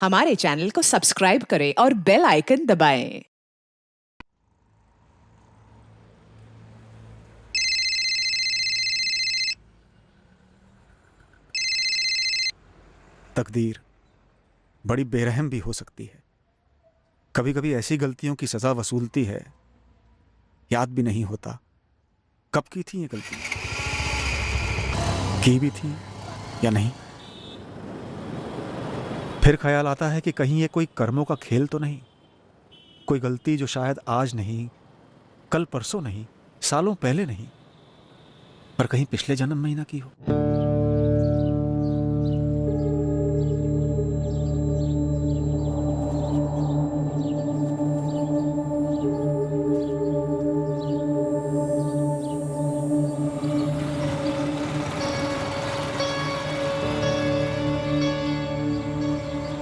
हमारे चैनल को सब्सक्राइब करें और बेल आइकन दबाएं। तकदीर बड़ी बेरहम भी हो सकती है। कभी कभी ऐसी गलतियों की सजा वसूलती है, याद भी नहीं होता कब की थी ये गलती, की भी थी या नहीं। फिर ख्याल आता है कि कहीं ये कोई कर्मों का खेल तो नहीं, कोई गलती जो शायद आज नहीं, कल परसों नहीं, सालों पहले नहीं, पर कहीं पिछले जन्म में ही ना की हो।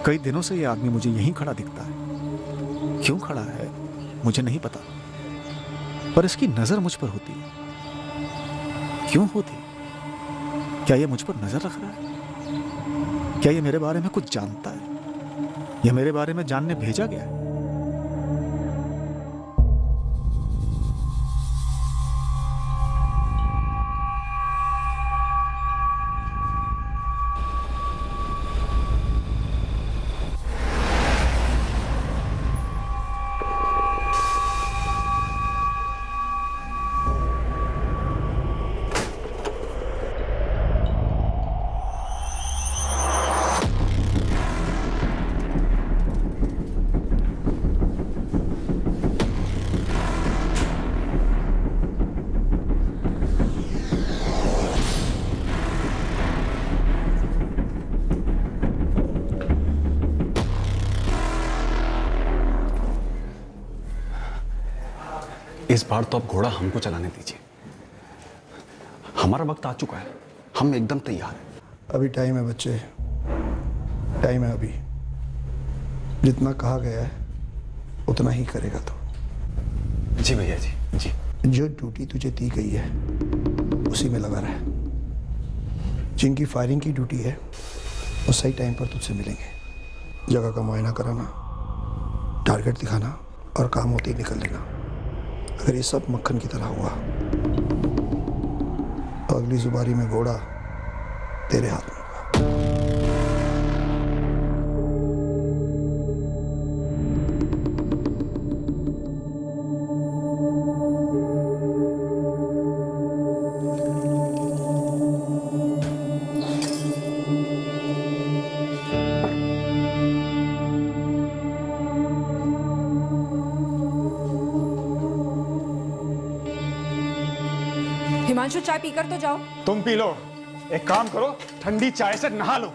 कई दिनों से ये आदमी मुझे यहीं खड़ा दिखता है। क्यों खड़ा है मुझे नहीं पता, पर इसकी नजर मुझ पर होती है। क्यों होती? क्या ये मुझ पर नजर रख रहा है? क्या ये मेरे बारे में कुछ जानता है या मेरे बारे में जानने भेजा गया है? इस बार तो अब घोड़ा हमको चलाने दीजिए। हमारा वक्त आ चुका है, हम एकदम तैयार हैं। अभी टाइम है बच्चे, टाइम है अभी। जितना कहा गया है उतना ही करेगा तो। जी भैया जी, जी। जो ड्यूटी तुझे दी गई है उसी में लगा रहा। जिनकी फायरिंग की ड्यूटी है वो सही टाइम पर तुझसे मिलेंगे। जगह का मुआयना कराना, टारगेट दिखाना और काम होते ही निकल लेना। अगर ये सब मक्खन की तरह हुआ तो अगली जुबारी में घोड़ा तेरे हाथ में होगा। हिमांशु, चाय पीकर तो जाओ। तुम पी लो। एक काम करो, ठंडी चाय से नहा लो।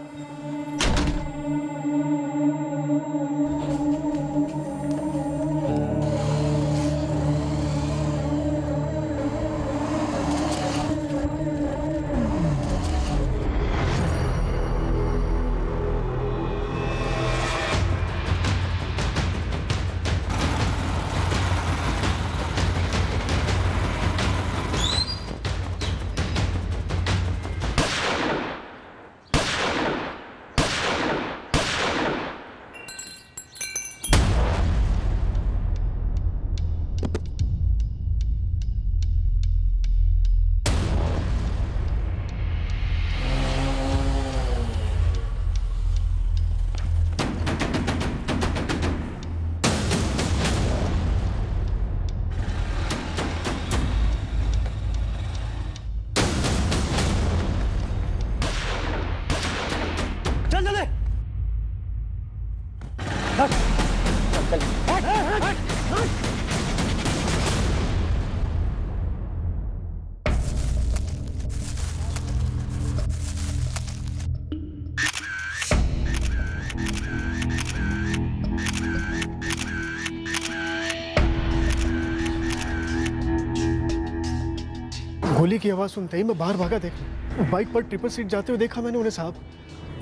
गोली की आवाज़ सुनते ही मैं बाहर भागा देखने। बाइक पर ट्रिपल सीट जाते हुए देखा मैंने उन्हें साहब।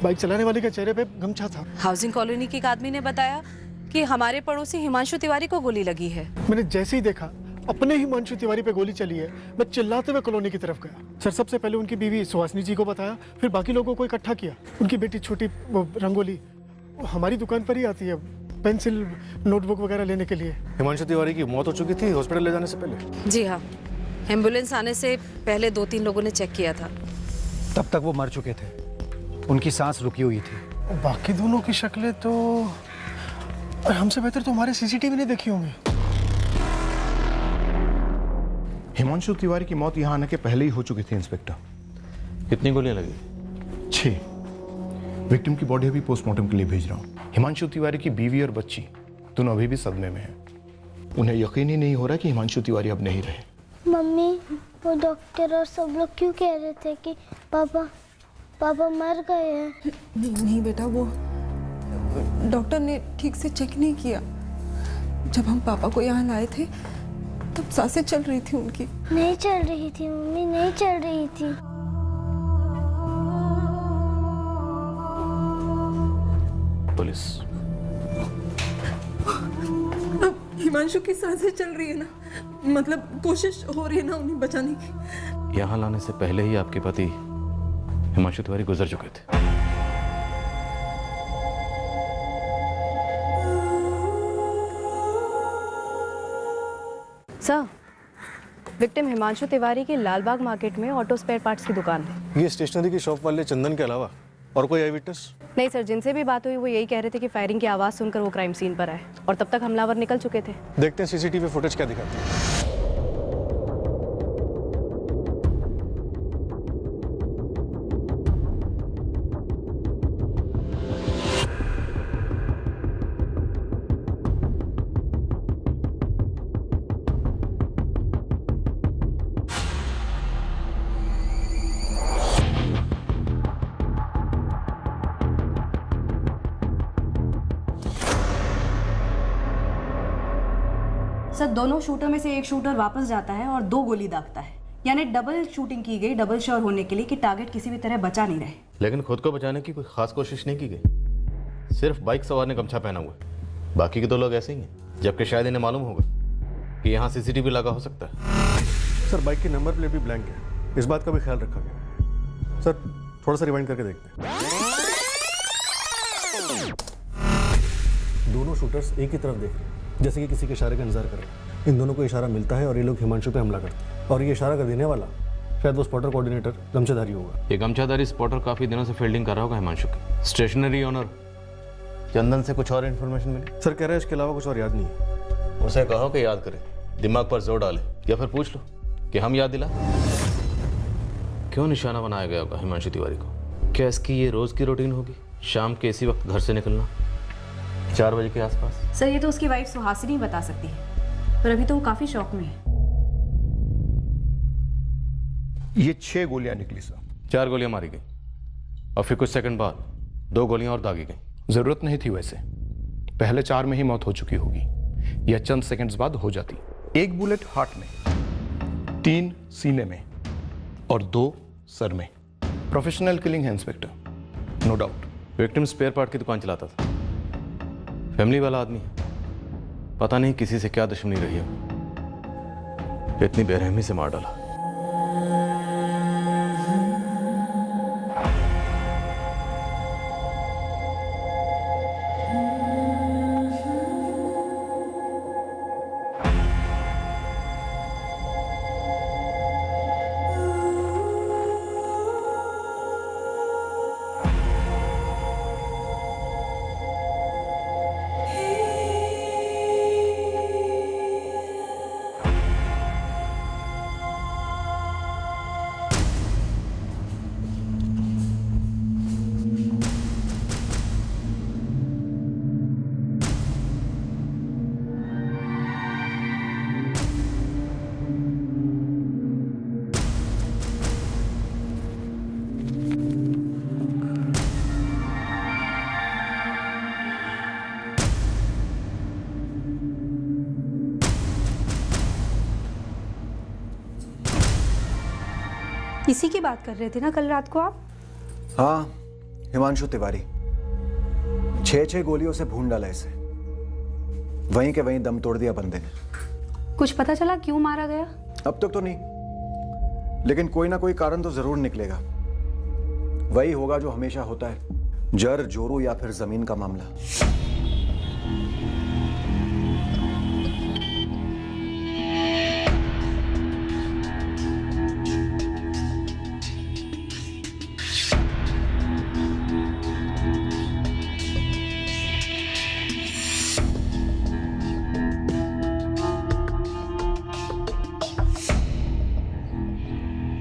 बाइक चलाने वाले के चेहरे पे गमछा था। हाउसिंग कॉलोनी के एक आदमी ने बताया कि हमारे पड़ोसी हिमांशु तिवारी को गोली लगी है। मैंने जैसे ही देखा अपने ही हिमांशु तिवारी पे गोली चली है, मैं चिल्लाते हुए कॉलोनी की तरफ गया। सर सबसे पहले उनकी बीवी सुहासिनी जी को बताया, फिर बाकी लोगों को इकट्ठा किया। उनकी बेटी छोटी वो रंगोली, हमारी दुकान पर ही आती है, पेंसिल नोटबुक वगैरह लेने के लिए। हिमांशु तिवारी की मौत हो चुकी थी हॉस्पिटल ले जाने से पहले? जी हाँ, एम्बुलेंस आने से पहले 2-3 लोगों ने चेक किया था। तब तक वो मर चुके थे, उनकी सांस रुकी हुई थी। बाकी दोनों की शक्लें तो हमसे बेहतर तो हमारे सीसीटीवी ने देखी होंगी। हिमांशु तिवारी की मौत यहाँ आने के पहले ही हो चुकी थी इंस्पेक्टर। कितनी गोलियां लगी? 6। विक्टिम की बॉडी अभी पोस्टमार्टम के लिए भेज रहा हूँ। हिमांशु तिवारी की बीवी और बच्ची दोनों अभी भी सदमे में हैं। उन्हें यकीन ही नहीं हो रहा कि हिमांशु तिवारी अब नहीं रहे। मम्मी, वो डॉक्टर और सब लोग क्यों कह रहे थे कि पापा मर गए हैं? नहीं बेटा, वो डॉक्टर ने ठीक से चेक नहीं किया। जब हम पापा को यहाँ लाए थे तब सांसें चल रही थी उनकी। नहीं चल रही थी मम्मी, नहीं चल रही थी। पुलिस। अब हिमांशु की सांसें चल रही है ना, मतलब कोशिश हो रही है ना उन्हें बचाने की। यहाँ लाने से पहले ही आपके पति हिमांशु तिवारी गुजर चुके थे। सर, विक्टिम हिमांशु तिवारी की लालबाग मार्केट में ऑटो स्पेयर पार्ट्स की दुकान है। ये स्टेशनरी की शॉप वाले चंदन के अलावा और कोई आई विटनेस? नहीं सर, जिनसे भी बात हुई वो यही कह रहे थे कि फायरिंग की आवाज़ सुनकर वो क्राइम सीन पर आए और तब तक हमलावर निकल चुके थे। देखते हैं सीसीटीवी फुटेज क्या दिखाते हैं। सर, दोनों शूटर में से एक शूटर वापस जाता है और 2 गोली दागता है, यानी डबल शूटिंग की गई, डबल श्योर होने के लिए कि टारगेट किसी भी तरह बचा नहीं रहे। लेकिन खुद को बचाने की कोई खास कोशिश नहीं की गई। सिर्फ बाइक सवार ने गमछा पहना हुआ है, बाकी के 2 लोग ऐसे ही हैं। जबकि शायद इन्हें मालूम होगा कि यहाँ सीसीटीवी लगा हो सकता है। सर, बाइक की नंबर प्लेट भी ब्लैंक है, इस बात का भी ख्याल रखा गया। सर, थोड़ा सा रिवाइंड करके देखते हैं। दोनों शूटर्स एक ही तरफ देख रहे हैं, जैसे कि किसी के इशारे का इंतजार कर रहे हैं। इन दोनों को इशारा मिलता है और ये लोग हिमांशु पे हमला करते हैं। और ये इशारा कर देने वाला शायद वो स्पॉटर कोऑर्डिनेटर गमछाधारी होगा। ये गमछाधारी स्पॉटर काफी दिनों से फील्डिंग कर रहा होगा हिमांशु की। स्टेशनरी ओनर चंदन से कुछ और इन्फॉर्मेशन मिली? सर, कह रहे हैं इसके अलावा कुछ और याद नहीं है। उसे कहो कि याद करे, दिमाग पर जोर डाले, या फिर पूछ लो कि हम याद दिला। क्यों निशाना बनाया गया होगा हिमांशु तिवारी को? क्या इसकी ये रोज की रूटीन होगी, शाम के इसी वक्त घर से निकलना 4 बजे के आसपास? सर, ये तो उसकी वाइफ सुहासिनी बता सकती है, पर अभी तो वो काफी शौक में है। ये 6 गोलियां निकली सर। 4 गोलियां मारी गई और फिर कुछ सेकंड बाद 2 गोलियां और दागी गई। जरूरत नहीं थी वैसे, पहले 4 में ही मौत हो चुकी होगी, या चंद सेकंड्स बाद हो जाती। 1 बुलेट हार्ट में, 3 सीने में और 2 सर में। प्रोफेशनल किलिंग है inspector, no doubt. Victim spare part की दुकान चलाता था, फैमिली वाला आदमी है। पता नहीं किसी से क्या दुश्मनी रही हो, इतनी बेरहमी से मार डाला। इसी की बात कर रहे थे ना कल रात को आप? हाँ, हिमांशु तिवारी। 6 गोलियों से भून डाला इसे, वहीं के वहीं दम तोड़ दिया बंदे ने। कुछ पता चला क्यों मारा गया? अब तक तो नहीं, लेकिन कोई ना कोई कारण तो जरूर निकलेगा। वही होगा जो हमेशा होता है, जर जोरू या फिर जमीन का मामला?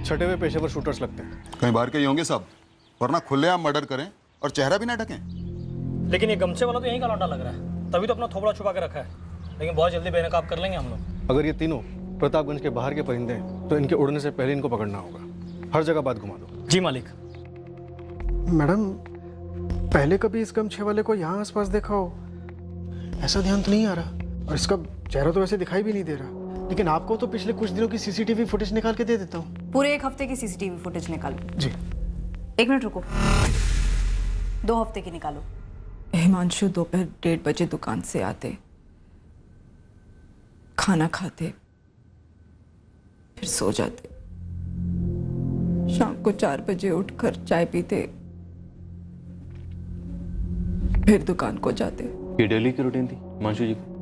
छठे हुए पेशेवर शूटर्स लगते हैं। कहीं बाहर के ही होंगे सब, वरना खुलेआम मर्डर करें और चेहरा भी ना ढकें। लेकिन ये गमछे वाला तो यहीं का लौंडा लग रहा है, तभी तो अपना थोबड़ा छुपा के रखा है। लेकिन बहुत जल्दी बेनकाब कर लेंगे हम लोग। अगर ये तीनों प्रतापगंज के बाहर के परिंदे हैं तो इनके उड़ने से पहले इनको पकड़ना होगा। हर जगह बात घुमा दो। जी मालिक। मैडम, पहले कभी इस गमछे वाले को यहाँ आसपास देखा हो? ऐसा ध्यान तो नहीं आ रहा, और इसका चेहरा तो वैसे दिखाई भी नहीं दे रहा। लेकिन आपको तो पिछले कुछ दिनों की सीसीटीवी फुटेज निकाल के दे देता हूँ। पूरे 1 हफ्ते की सीसीटीवी फुटेज निकालो। जी। 1 मिनट रुको, 2 हफ्ते की निकालो। हिमांशु दोपहर 1:30 बजे दुकान से आते, खाना खाते, फिर सो जाते। शाम को 4 बजे उठकर चाय पीते, फिर दुकान को जाते। ये डेली की रूटीन थी हिमांशु जी की?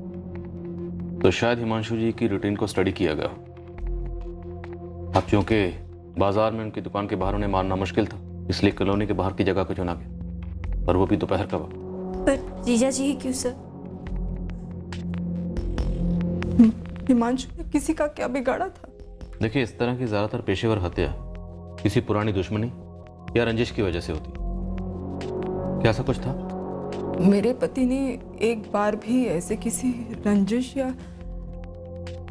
तो शायद हिमांशु जी की रूटीन को स्टडी किया गया। अब चूंकि बाजार में उनकी दुकान के बाहर उन्हें मारना मुश्किल था, इसलिए कॉलोनी के बाहर की जगह को चुना गया, और वो भी दोपहर का वक्त। पर जीजा जी क्यों सर? हिमांशु ने किसी का क्या बिगाड़ा था? देखिए, इस तरह की ज्यादातर पेशेवर हत्या किसी पुरानी दुश्मनी या रंजिश की वजह से होती। क्या ऐसा कुछ था? मेरे पति ने एक बार भी ऐसे किसी रंजिश या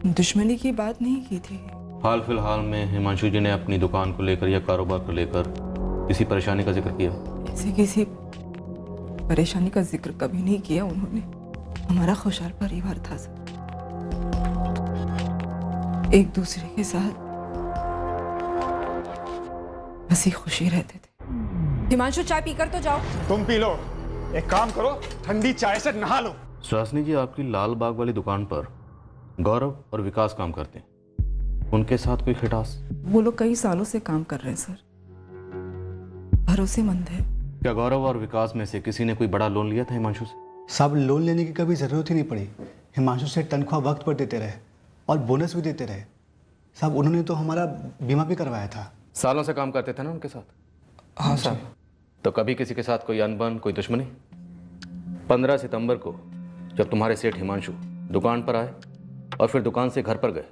दुश्मनी की बात नहीं की थी। हाल फिलहाल में हिमांशु जी ने अपनी दुकान को लेकर या कारोबार को लेकर किसी परेशानी का जिक्र किया? ऐसे किसी परेशानी का जिक्र कभी नहीं किया उन्होंने। हमारा खुशहाल परिवार था सर, एक दूसरे के साथ हंसी खुशी रहते थे। हिमांशु, चाय पीकर तो जाओ। तुम पी लो, एक काम करो, ठंडी चाय से नहा लो। सुहासिनी जी, आपकी लाल बाग वाली दुकान पर गौरव और विकास काम करते हैं, उनके साथ कोई खिटास? वो लोग कई सालों से काम कर रहे हैं सर, भरोसेमंद है। क्या गौरव और विकास में से किसी ने कोई बड़ा लोन लिया था हिमांशु से? साहब, लोन लेने की कभी ज़रूरत ही नहीं पड़ी। हिमांशु से तनख्वाह वक्त पर देते रहे और बोनस भी देते रहे। साहब, उन्होंने तो हमारा बीमा भी करवाया था। सालों से काम करते थे ना उनके साथ? हाँ साहब। तो कभी किसी के साथ कोई अनबन, कोई दुश्मनी? 15 सितंबर को जब तुम्हारे सेठ हिमांशु दुकान पर आए और फिर दुकान से घर पर गए,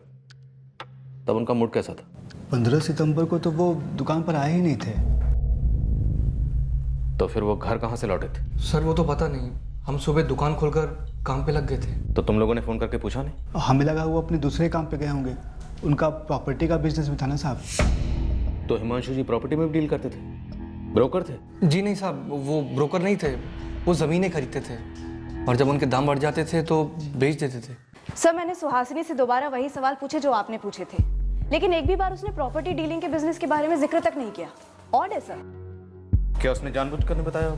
तब उनका मूड कैसा था? 15 सितंबर को तो वो दुकान पर आए ही नहीं थे। तो फिर वो घर कहाँ से लौटे थे? सर वो तो पता नहीं, हम सुबह दुकान खोलकर काम पे लग गए थे। तो तुम लोगों ने फोन करके पूछा नहीं? हमें लगा वो अपने दूसरे काम पे गए होंगे, उनका प्रॉपर्टी का बिजनेस भी था ना साहब। तो हिमांशु जी प्रॉपर्टी में भी डील करते थे? ब्रोकर थे? जी नहीं साहब, वो ब्रोकर नहीं थे, वो ज़मीनें खरीदते थे और जब उनके दाम बढ़ जाते थे तो बेच देते थे। सर, मैंने सुहासिनी से दोबारा वही सवाल पूछे जो आपने पूछे थे, लेकिन एक भी बार उसने प्रॉपर्टी डीलिंग के बिजनेस के बारे में जिक्र तक नहीं किया। ऑड है सर। क्या उसने जानबूझकर नहीं बताया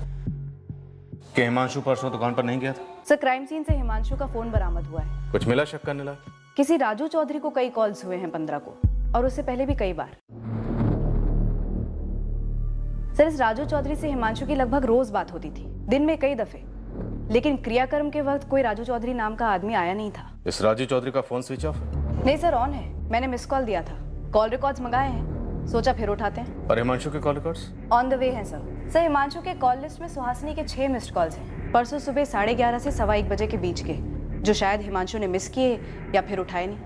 कि हिमांशु परसों दुकान पर नहीं गया था? सर, क्राइम सीन से हिमांशु का फोन बरामद हुआ है। कुछ मिला शक करने लायक? किसी राजू चौधरी को कई कॉल्स हुए हैं 15 को, और उससे पहले भी कई बार। सर, इस राजू चौधरी से हिमांशु की लगभग रोज बात होती थी, दिन में कई दफे, लेकिन क्रियाक्रम के वक्त कोई राजू चौधरी नाम का आदमी आया नहीं था। इस राजू चौधरी का फोन स्विच ऑफ है? नहीं सर, ऑन है। मैंने मिस कॉल दिया था, कॉल रिकॉर्ड्स मंगाए हैं, सोचा फिर उठाते हैं। और हिमांशु के call records? On the way हैं सर। सर, हिमांशु के कॉल लिस्ट में सुहासिनी के 6 मिस्ड कॉल्स हैं, परसों सुबह 11:30 से 1:15 बजे के बीच के, जो शायद हिमांशु ने मिस किए या फिर उठाए नहीं।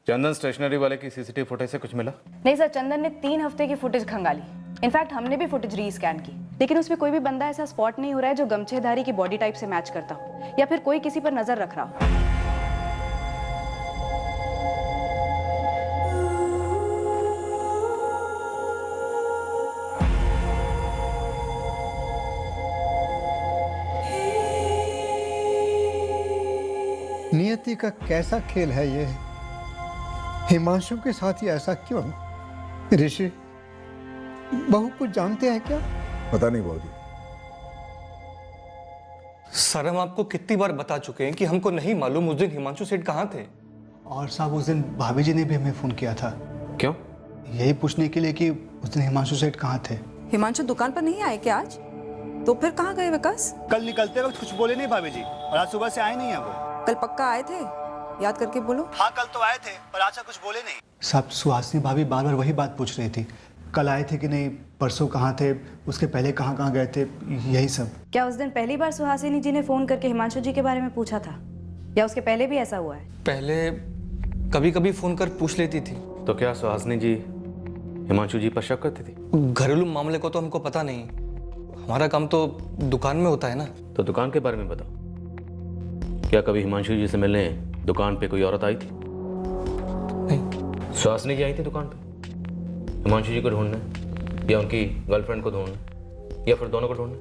चंदन स्टेशनरी वाले की सीसीटीवी फुटेज से कुछ मिला? नहीं सर, चंदन ने 3 हफ्ते की फुटेज खंगाली। इनफैक्ट हमने भी फुटेज रीस्कैन की, लेकिन उसमें कोई भी बंदा ऐसा स्पॉट नहीं हो रहा है जो गमछेधारी की बॉडी टाइप से मैच करता हो, या फिर कोई किसी पर नजर रख रहा हो। नियति का कैसा खेल है ये? हिमांशु के साथ ही ऐसा क्यों? ऋषि, बहू कुछ जानते हैं क्या? पता नहीं बाबूजी। सर, हम आपको कितनी बार बता चुके हैं कि हमको नहीं मालूम उस दिन हिमांशु सेठ कहाँ थे। और साहब, उस दिन भाभी जी ने भी हमें फोन किया था। क्यों? यही पूछने के लिए कि उस दिन हिमांशु सेठ कहाँ थे। हिमांशु दुकान पर नहीं आए क्या आज? तो फिर कहाँ गए विकास? कल निकलते वक्त कुछ बोले नहीं भाभी जी, और आज सुबह से आए नहीं है वो। कल पक्का आए थे? याद करके बोलो। हाँ कल तो आए थे, पर आज कुछ बोले नहीं। साहब सुहासिनी भाभी बार बार वही बात पूछ रही थी, कल आए थे कि नहीं, परसों कहाँ थे, उसके पहले कहाँ कहाँ गए थे, यही सब। क्या उस दिन पहली बार सुहासिनी जी ने फोन करके हिमांशु जी के बारे में पूछा था, या उसके पहले भी ऐसा हुआ है? पहले कभी कभी फोन कर पूछ लेती थी। तो क्या सुहासिनी जी हिमांशु जी पर शक करती थी? घरेलू मामले को तो हमको पता नहीं, हमारा काम तो दुकान में होता है ना। तो दुकान के बारे में बताओ, क्या कभी हिमांशु जी से मिलने दुकान पे कोई औरत आई थी? नहीं। सुहासिनी जी आई थी दुकान पे हिमांशु जी को ढूंढने, या उनकी गर्लफ्रेंड को ढूंढने, या फिर दोनों को ढूंढने?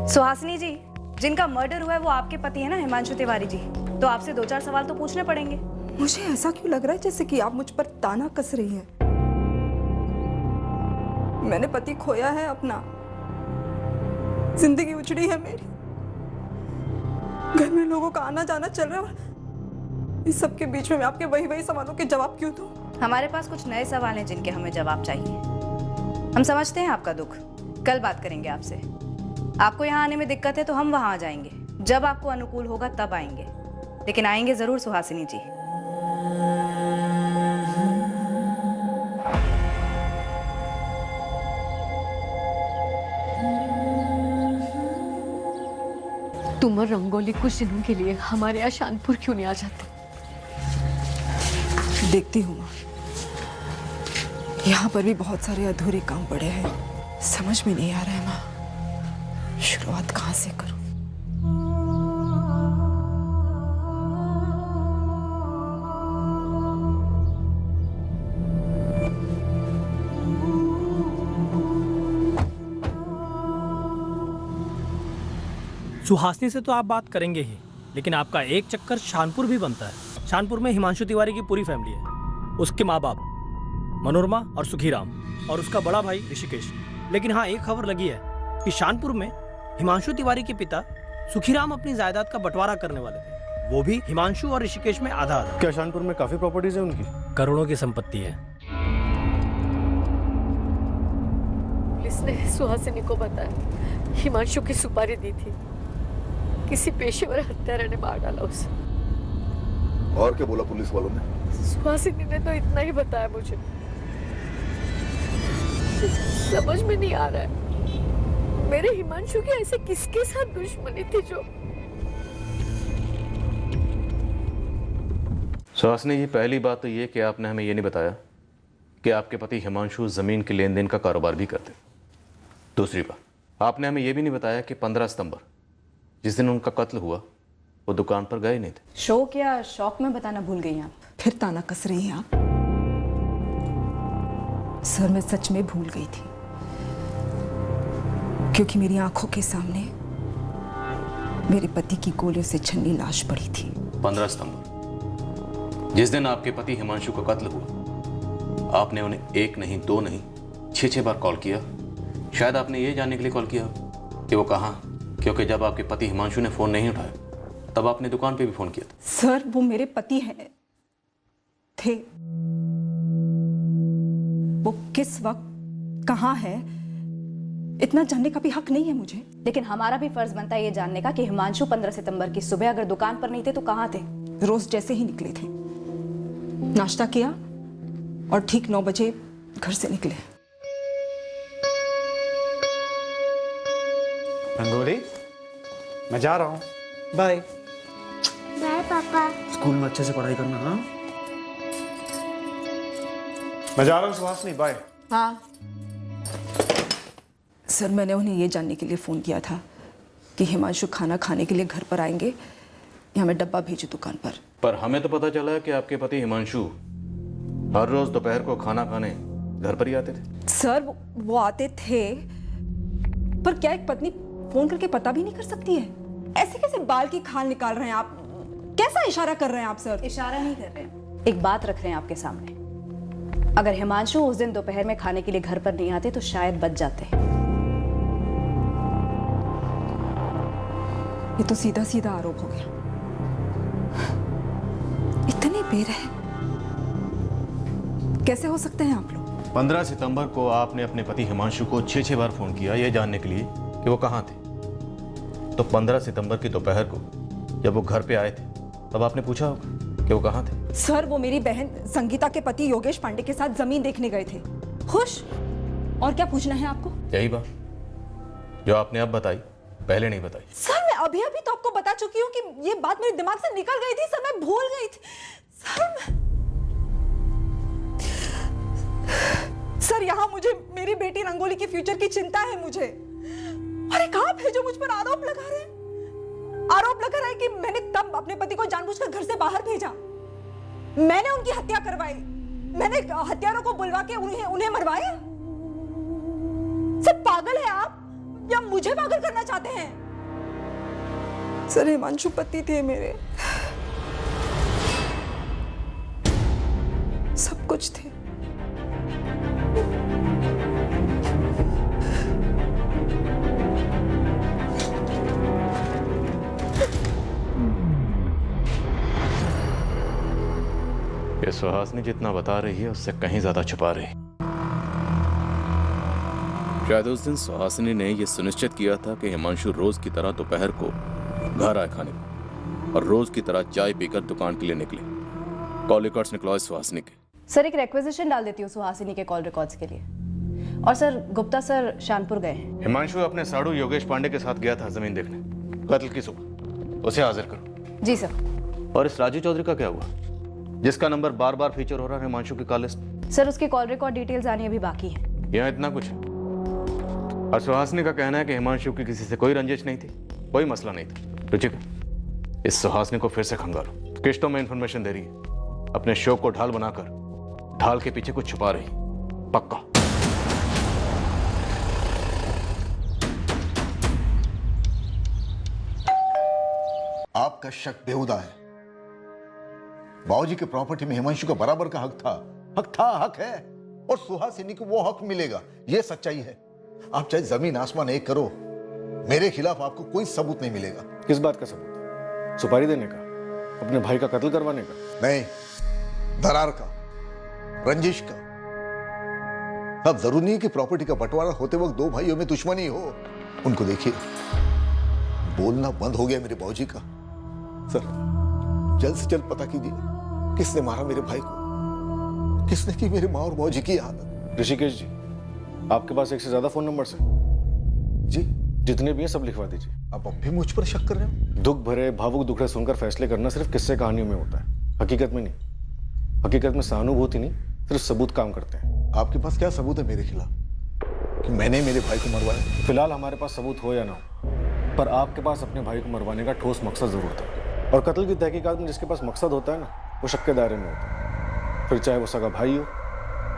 सुहासिनी जी, जिनका मर्डर हुआ है वो आपके पति है ना, हिमांशु तिवारी जी, तो आपसे 2-4 सवाल तो पूछने पड़ेंगे। मुझे ऐसा क्यों लग रहा है जैसे कि आप मुझ पर ताना कस रही हैं? मैंने पति खोया है अपना, जिंदगी उजड़ी है मेरी, घर में लोगों का आना जाना चल रहा है, इस सब के बीच में मैं आपके वही सवालों के जवाब क्यों दूं? हमारे पास कुछ नए सवाल हैं जिनके हमें जवाब चाहिए। हम समझते हैं आपका दुख, कल बात करेंगे आपसे। आपको यहाँ आने में दिक्कत है तो हम वहाँ आ जाएंगे, जब आपको अनुकूल होगा तब आएंगे, लेकिन आएंगे जरूर सुहासिनी जी। तुम और रंगोली कुछ दिनों के लिए हमारे यहाँ शानपुर क्यों नहीं आ जाते? देखती हूँ, यहाँ पर भी बहुत सारे अधूरे काम पड़े हैं, समझ में नहीं आ रहा है माँ, शुरुआत कहाँ से करूँ? सुहासिनी से तो आप बात करेंगे ही, लेकिन आपका एक चक्कर शानपुर भी बनता है। शानपुर में हिमांशु तिवारी की पूरी फैमिली है, उसके माँ बाप मनोरमा और सुखीराम, और उसका बड़ा भाई ऋषिकेश। लेकिन हाँ, एक खबर लगी है कि शानपुर में हिमांशु तिवारी के पिता सुखीराम अपनी जायदाद का बंटवारा करने वाले थे, वो भी हिमांशु और ऋषिकेश में आधा आधा। क्या शानपुर में काफी प्रॉपर्टीज है उनकी? करोड़ों की संपत्ति है। पुलिस ने सुहासिनी को बताया हिमांशु की सुपारी दी थी, किसी पेशेवर हत्यारे ने मार डाला उसे। और क्या बोला पुलिस वालों ने? सुहासिनी ने तो इतना ही बताया मुझे। समझ में नहीं आ रहा है मेरे हिमांशु की ऐसे किसके साथ दुश्मनी थी जो। सुहासिनी जी, पहली बात तो ये कि आपने हमें ये नहीं बताया कि आपके पति हिमांशु जमीन के लेन देन का कारोबार भी करते। दूसरी बात, आपने हमें ये भी नहीं बताया कि 15 सितंबर जिस दिन उनका कत्ल हुआ वो दुकान पर गए नहीं थे। शौक या शौक में बताना भूल गई आप? फिर ताना कस रही हैं आप? सर, मैं सच में भूल गई थी, क्योंकि मेरी आंखों के सामने मेरे पति की गोलियों से छन्नी लाश पड़ी थी। 15 सितंबर जिस दिन आपके पति हिमांशु का कत्ल हुआ, आपने उन्हें 1 नहीं 2 नहीं 6 बार कॉल किया। शायद आपने ये जानने के लिए कॉल किया कि वो कहाँ, क्योंकि जब आपके पति हिमांशु ने फोन नहीं उठाया तब आपने दुकान पे भी फोन किया था। सर, वो मेरे पति हैं थे, वो किस वक्त कहाँ है इतना जानने का भी हक नहीं है मुझे। लेकिन हमारा भी फर्ज बनता है ये जानने का कि हिमांशु 15 सितंबर की सुबह अगर दुकान पर नहीं थे तो कहाँ थे? रोज जैसे ही निकले थे, नाश्ता किया और ठीक 9 बजे घर से निकले। रंगोली, मैं जा रहा हूँ, बाय। बाय पापा। स्कूल में अच्छे से पढ़ाई करना। हाँ, मैं जा रहा हूँ सुहासिनी, बाय। हाँ सर, मैंने उन्हें ये जानने के लिए फ़ोन किया था कि हिमांशु खाना खाने के लिए घर पर आएंगे या मैं डब्बा भेजूं दुकान पर हमें तो पता चला है कि आपके पति हिमांशु हर रोज दोपहर को खाना खाने घर पर ही आते थे। सर, वो आते थे, पर क्या एक पत्नी फोन करके पता भी नहीं कर सकती है? ऐसे कैसे बाल की खाल निकाल रहे हैं आप? कैसा इशारा कर रहे हैं आप सर? इशारा नहीं कर रहे हैं, एक बात रख रहे हैं आपके सामने। अगर हिमांशु उस दिन दोपहर में खाने के लिए घर पर नहीं आते तो शायद बच जाते। ये तो सीधा सीधा आरोप हो गया। इतने बेरहम, कैसे हो सकते हैं आप लोग? 15 सितंबर को आपने अपने पति हिमांशु को 6 बार फोन किया यह जानने के लिए कि वो कहाँ थे। तो 15 सितंबर की दोपहर को जब वो घर पे आए थे तब आपने पूछा होगा कि वो कहाँ थे। सर, वो मेरी बहन संगीता के पति योगेश पांडे के साथ जमीन देखने गए थे। खुश? और क्या पूछना है आपको? यही बात जो आपने अब बताई, पहले नहीं बताई। सर, मैं अभी अभी तो आपको बता चुकी हूँ कि ये बात मेरे दिमाग से निकल गई थी सर, मैं भूल गई थी सर, यहाँ मुझे मेरी बेटी रंगोली के फ्यूचर की चिंता है मुझे। और एक आप है जो मुझ पर आरोप लगा रहे हैं। आरोप लगा रहा है कि मैंने तब अपने पति को जानबूझकर घर से बाहर भेजा, मैंने उनकी हत्या करवाई, मैंने हत्यारों को बुलवा के उन्हें मरवाया। सर, पागल है आप या मुझे पागल करना चाहते हैं? सर, हिमांशु पति थे मेरे, सब कुछ थे। ये सुहासिनी जितना बता रही है उससे कहीं ज्यादा छुपा रही। शायद उस दिन सुहासिनी ने यह सुनिश्चित किया था कि हिमांशु रोज की तरह दोपहर को घर आए खाने को और रोज की तरह चाय पीकर दुकान के लिए निकले। कॉल रिकॉर्ड्स निकलवाए सुहासिनी के। सर, एक रिक्वेजिशन डाल देती हूँ सुहासिनी के कॉल रिकॉर्ड्स के लिए। और सर, गुप्ता सर शानपुर गए हैं। हिमांशु अपने साड़ू योगेश पांडे के साथ गया था जमीन देखने कत्ल की सुबह, उसे हाजिर करो। जी सर। और इस राजू चौधरी का क्या हुआ जिसका नंबर बार बार फीचर हो रहा है हिमांशु की कॉल लिस्ट? सर, उसकी कॉल रिकॉर्ड डिटेल्स आनी अभी बाकी है। यहाँ इतना कुछ है। और सुहासिनी का कहना है कि हिमांशु की किसी से कोई रंजिश नहीं थी, कोई मसला नहीं था। रुचिका, इस सुहासिनी को फिर से खंगालो। किश्तों में इंफॉर्मेशन दे रही है, अपने शो को ढाल बनाकर ढाल के पीछे कुछ छुपा रही। पक्का। आपका शक बेहुदा है। बाबूजी के प्रॉपर्टी में हिमांशु का बराबर का हक था, हक है, और सुहासिनी को वो हक मिलेगा, ये सच्चाई है। आप चाहे जमीन आसमान एक करो, मेरे खिलाफ आपको कोई सबूत नहीं मिलेगा। किस बात का सबूत? सुपारी देने का? अपने भाई का कत्ल करवाने का? नहीं, दरार का, रंजिश का। अब जरूरी नहीं कि प्रॉपर्टी का बंटवारा होते वक्त दो भाइयों में दुश्मनी हो। उनको देखिए, बोलना बंद हो गया मेरे बाबूजी का। सर, जल्द से जल्द पता कीजिए किसने मारा मेरे भाई को, किसने की मेरे माँ और बाबूजी की हालत। ऋषिकेश जी, आपके पास एक से ज्यादा फोन नंबर्स हैं? जी, जितने भी हैं सब लिखवा दीजिए। आप अब भी मुझ पर शक कर रहे हो? दुख भरे भावुक दुखड़े सुनकर फैसले करना सिर्फ किस्से कहानियों में होता है, हकीकत में नहीं। हकीकत में सहानुभूति नहीं, सिर्फ सबूत काम करते हैं। आपके पास क्या सबूत है मेरे खिलाफ कि मैंने मेरे भाई को मरवाया? फिलहाल हमारे पास सबूत हो या ना हो, पर आपके पास अपने भाई को मरवाने का ठोस मकसद जरूर था। और कत्ल की तहकीकात में जिसके पास मकसद होता है ना, वो शक के दायरे में होता है, फिर चाहे वो सगा भाई हो,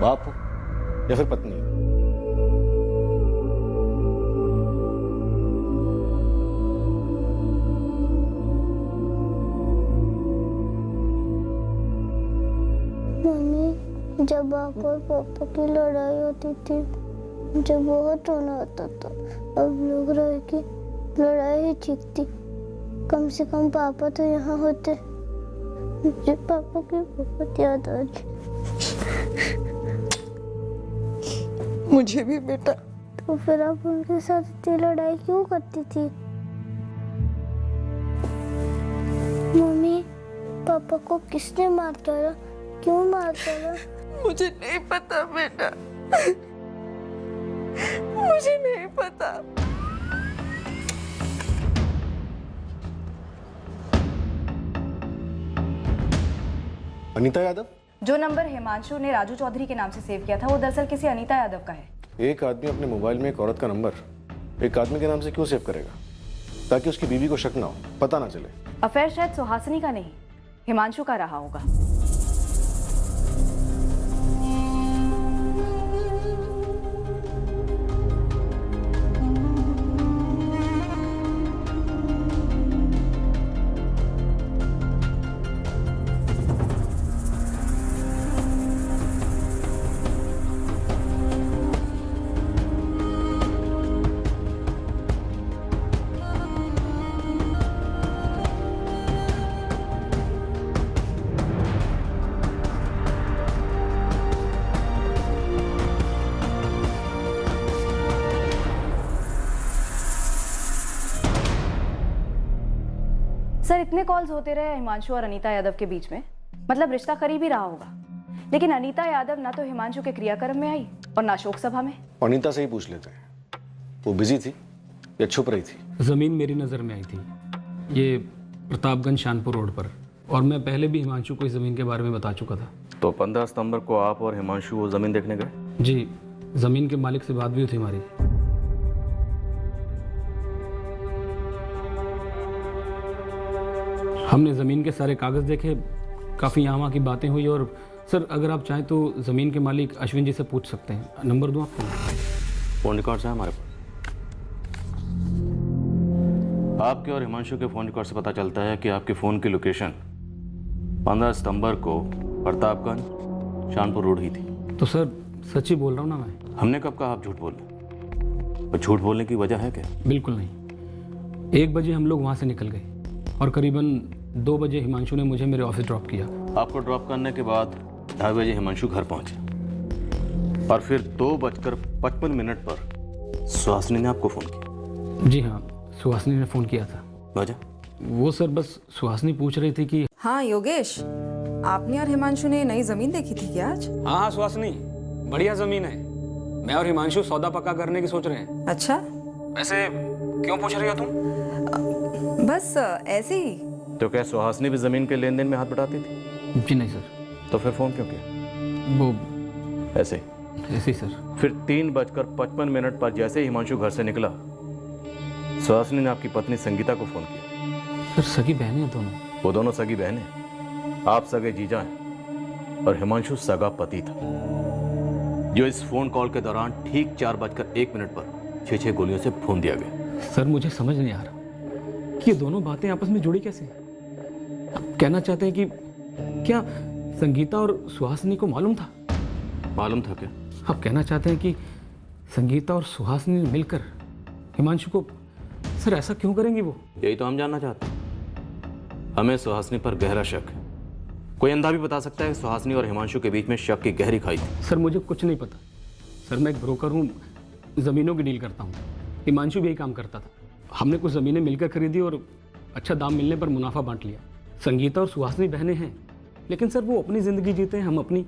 बाप हो या फिर पत्नी हो। मम्मी, जब आप और पापा की लड़ाई होती थी मुझे बहुत रोना आता था। अब लोग रहे कि लड़ाई ही ठीक थी, कम से कम पापा तो यहाँ होते। मुझे पापा की बहुत याद आ रही। मुझे भी बेटा। तो फिर आप उनके साथ इतनी लड़ाई क्यों करती थी? मम्मी, पापा को किसने मार डाला? क्यों मार डाला? मुझे नहीं पता बेटा, मुझे नहीं पता। अनीता यादव? जो नंबर हिमांशु ने राजू चौधरी के नाम से सेव किया था वो दरअसल किसी अनीता यादव का है। एक आदमी अपने मोबाइल में एक औरत का नंबर एक आदमी के नाम से क्यों सेव करेगा? ताकि उसकी बीवी को शक ना हो, पता ना चले। अफेयर शायद सुहासिनी का नहीं, हिमांशु का रहा होगा। सर इतने कॉल्स होते रहे हिमांशु और अनीता यादव के बीच में, मतलब रिश्ता करीब ही रहा होगा। लेकिन अनीता यादव ना तो हिमांशु के क्रियाक्रम में आई और ना शोक सभा में। अनीता से ही पूछ लेते हैं, वो बिजी थी या छुप रही थी? ज़मीन मेरी नज़र में आई थी, ये प्रतापगंज शानपुर रोड पर, और मैं पहले भी हिमांशु को इस ज़मीन के बारे में बता चुका था। तो 15 सितंबर को आप और हिमांशु वो ज़मीन देखने गए? जी, ज़मीन के मालिक से बात भी हुई थी हमारी। हमने ज़मीन के सारे कागज़ देखे, काफ़ी यहाँ वहाँ की बातें हुई, और सर अगर आप चाहें तो ज़मीन के मालिक अश्विन जी से पूछ सकते हैं। नंबर दूँ आपको? फ़ोन रिकॉर्ड्स हैं हमारे पास। आपके और हिमांशु के फ़ोन रिकॉर्ड से पता चलता है कि आपके फ़ोन की लोकेशन 15 सितंबर को प्रतापगंज शानपुर रोड ही थी। तो सर सच ही बोल रहा हूँ ना मैं। हमने कब कहा आप झूठ बोल रहे? और झूठ बोलने की वजह है क्या? बिल्कुल नहीं। 1 बजे हम लोग वहाँ से निकल गए और करीबन 2 बजे हिमांशु ने मुझे मेरे ऑफिस ड्रॉप किया। आपको ड्रॉप करने के बाद 2:30 बजे हिमांशु घर पहुंचे और फिर 2:55 पर सुहासिनी ने आपको फ़ोन किया। जी हाँ, सुहासिनी ने फ़ोन किया था। वजह? वो सर बस सुहासिनी पूछ रही थी कि हाँ योगेश, आपने और हिमांशु ने नई जमीन देखी थी क्या आज? हाँ सुहासिनी, बढ़िया जमीन है। मैं और हिमांशु सौदा पक्का करने की सोच रहे हैं। अच्छा, वैसे क्यों पूछ रही हो तुम? बस ऐसे ही। तो क्या सुहासिनी भी ज़मीन के लेन देन में हाथ बटाती थी? जी नहीं सर। तो फिर फ़ोन क्यों किया? वो ऐसे ही सर। फिर 3:55 पर जैसे ही हिमांशु घर से निकला, सुहासिनी ने आपकी पत्नी संगीता को फ़ोन किया। सर सगी बहनें हैं दोनों। वो दोनों सगी बहनें, आप सगे जीजा हैं और हिमांशु सगा पति था, जो इस फोन कॉल के दौरान ठीक 4:01 पर 6 गोलियों से भून दिया गया। सर मुझे समझ नहीं आ रहा कि ये दोनों बातें आपस में जुड़ी कैसे। आप कहना चाहते हैं कि क्या संगीता और सुहासिनी को मालूम था? मालूम था क्या? आप कहना चाहते हैं कि संगीता और सुहासिनी मिलकर हिमांशु को, सर ऐसा क्यों करेंगी वो? यही तो हम जानना चाहते हैं। हमें सुहासिनी पर गहरा शक है। कोई अंधा भी बता सकता है कि सुहासिनी और हिमांशु के बीच में शक की गहरी खाई थी। सर मुझे कुछ नहीं पता। सर मैं एक ब्रोकर हूँ, ज़मीनों की डील करता हूँ। हिमांशु भी यही काम करता था। हमने कुछ ज़मीनें मिलकर खरीदी और अच्छा दाम मिलने पर मुनाफा बांट लिया। संगीता और सुहासिनी बहनें हैं, लेकिन सर वो अपनी ज़िंदगी जीते हैं, हम अपनी।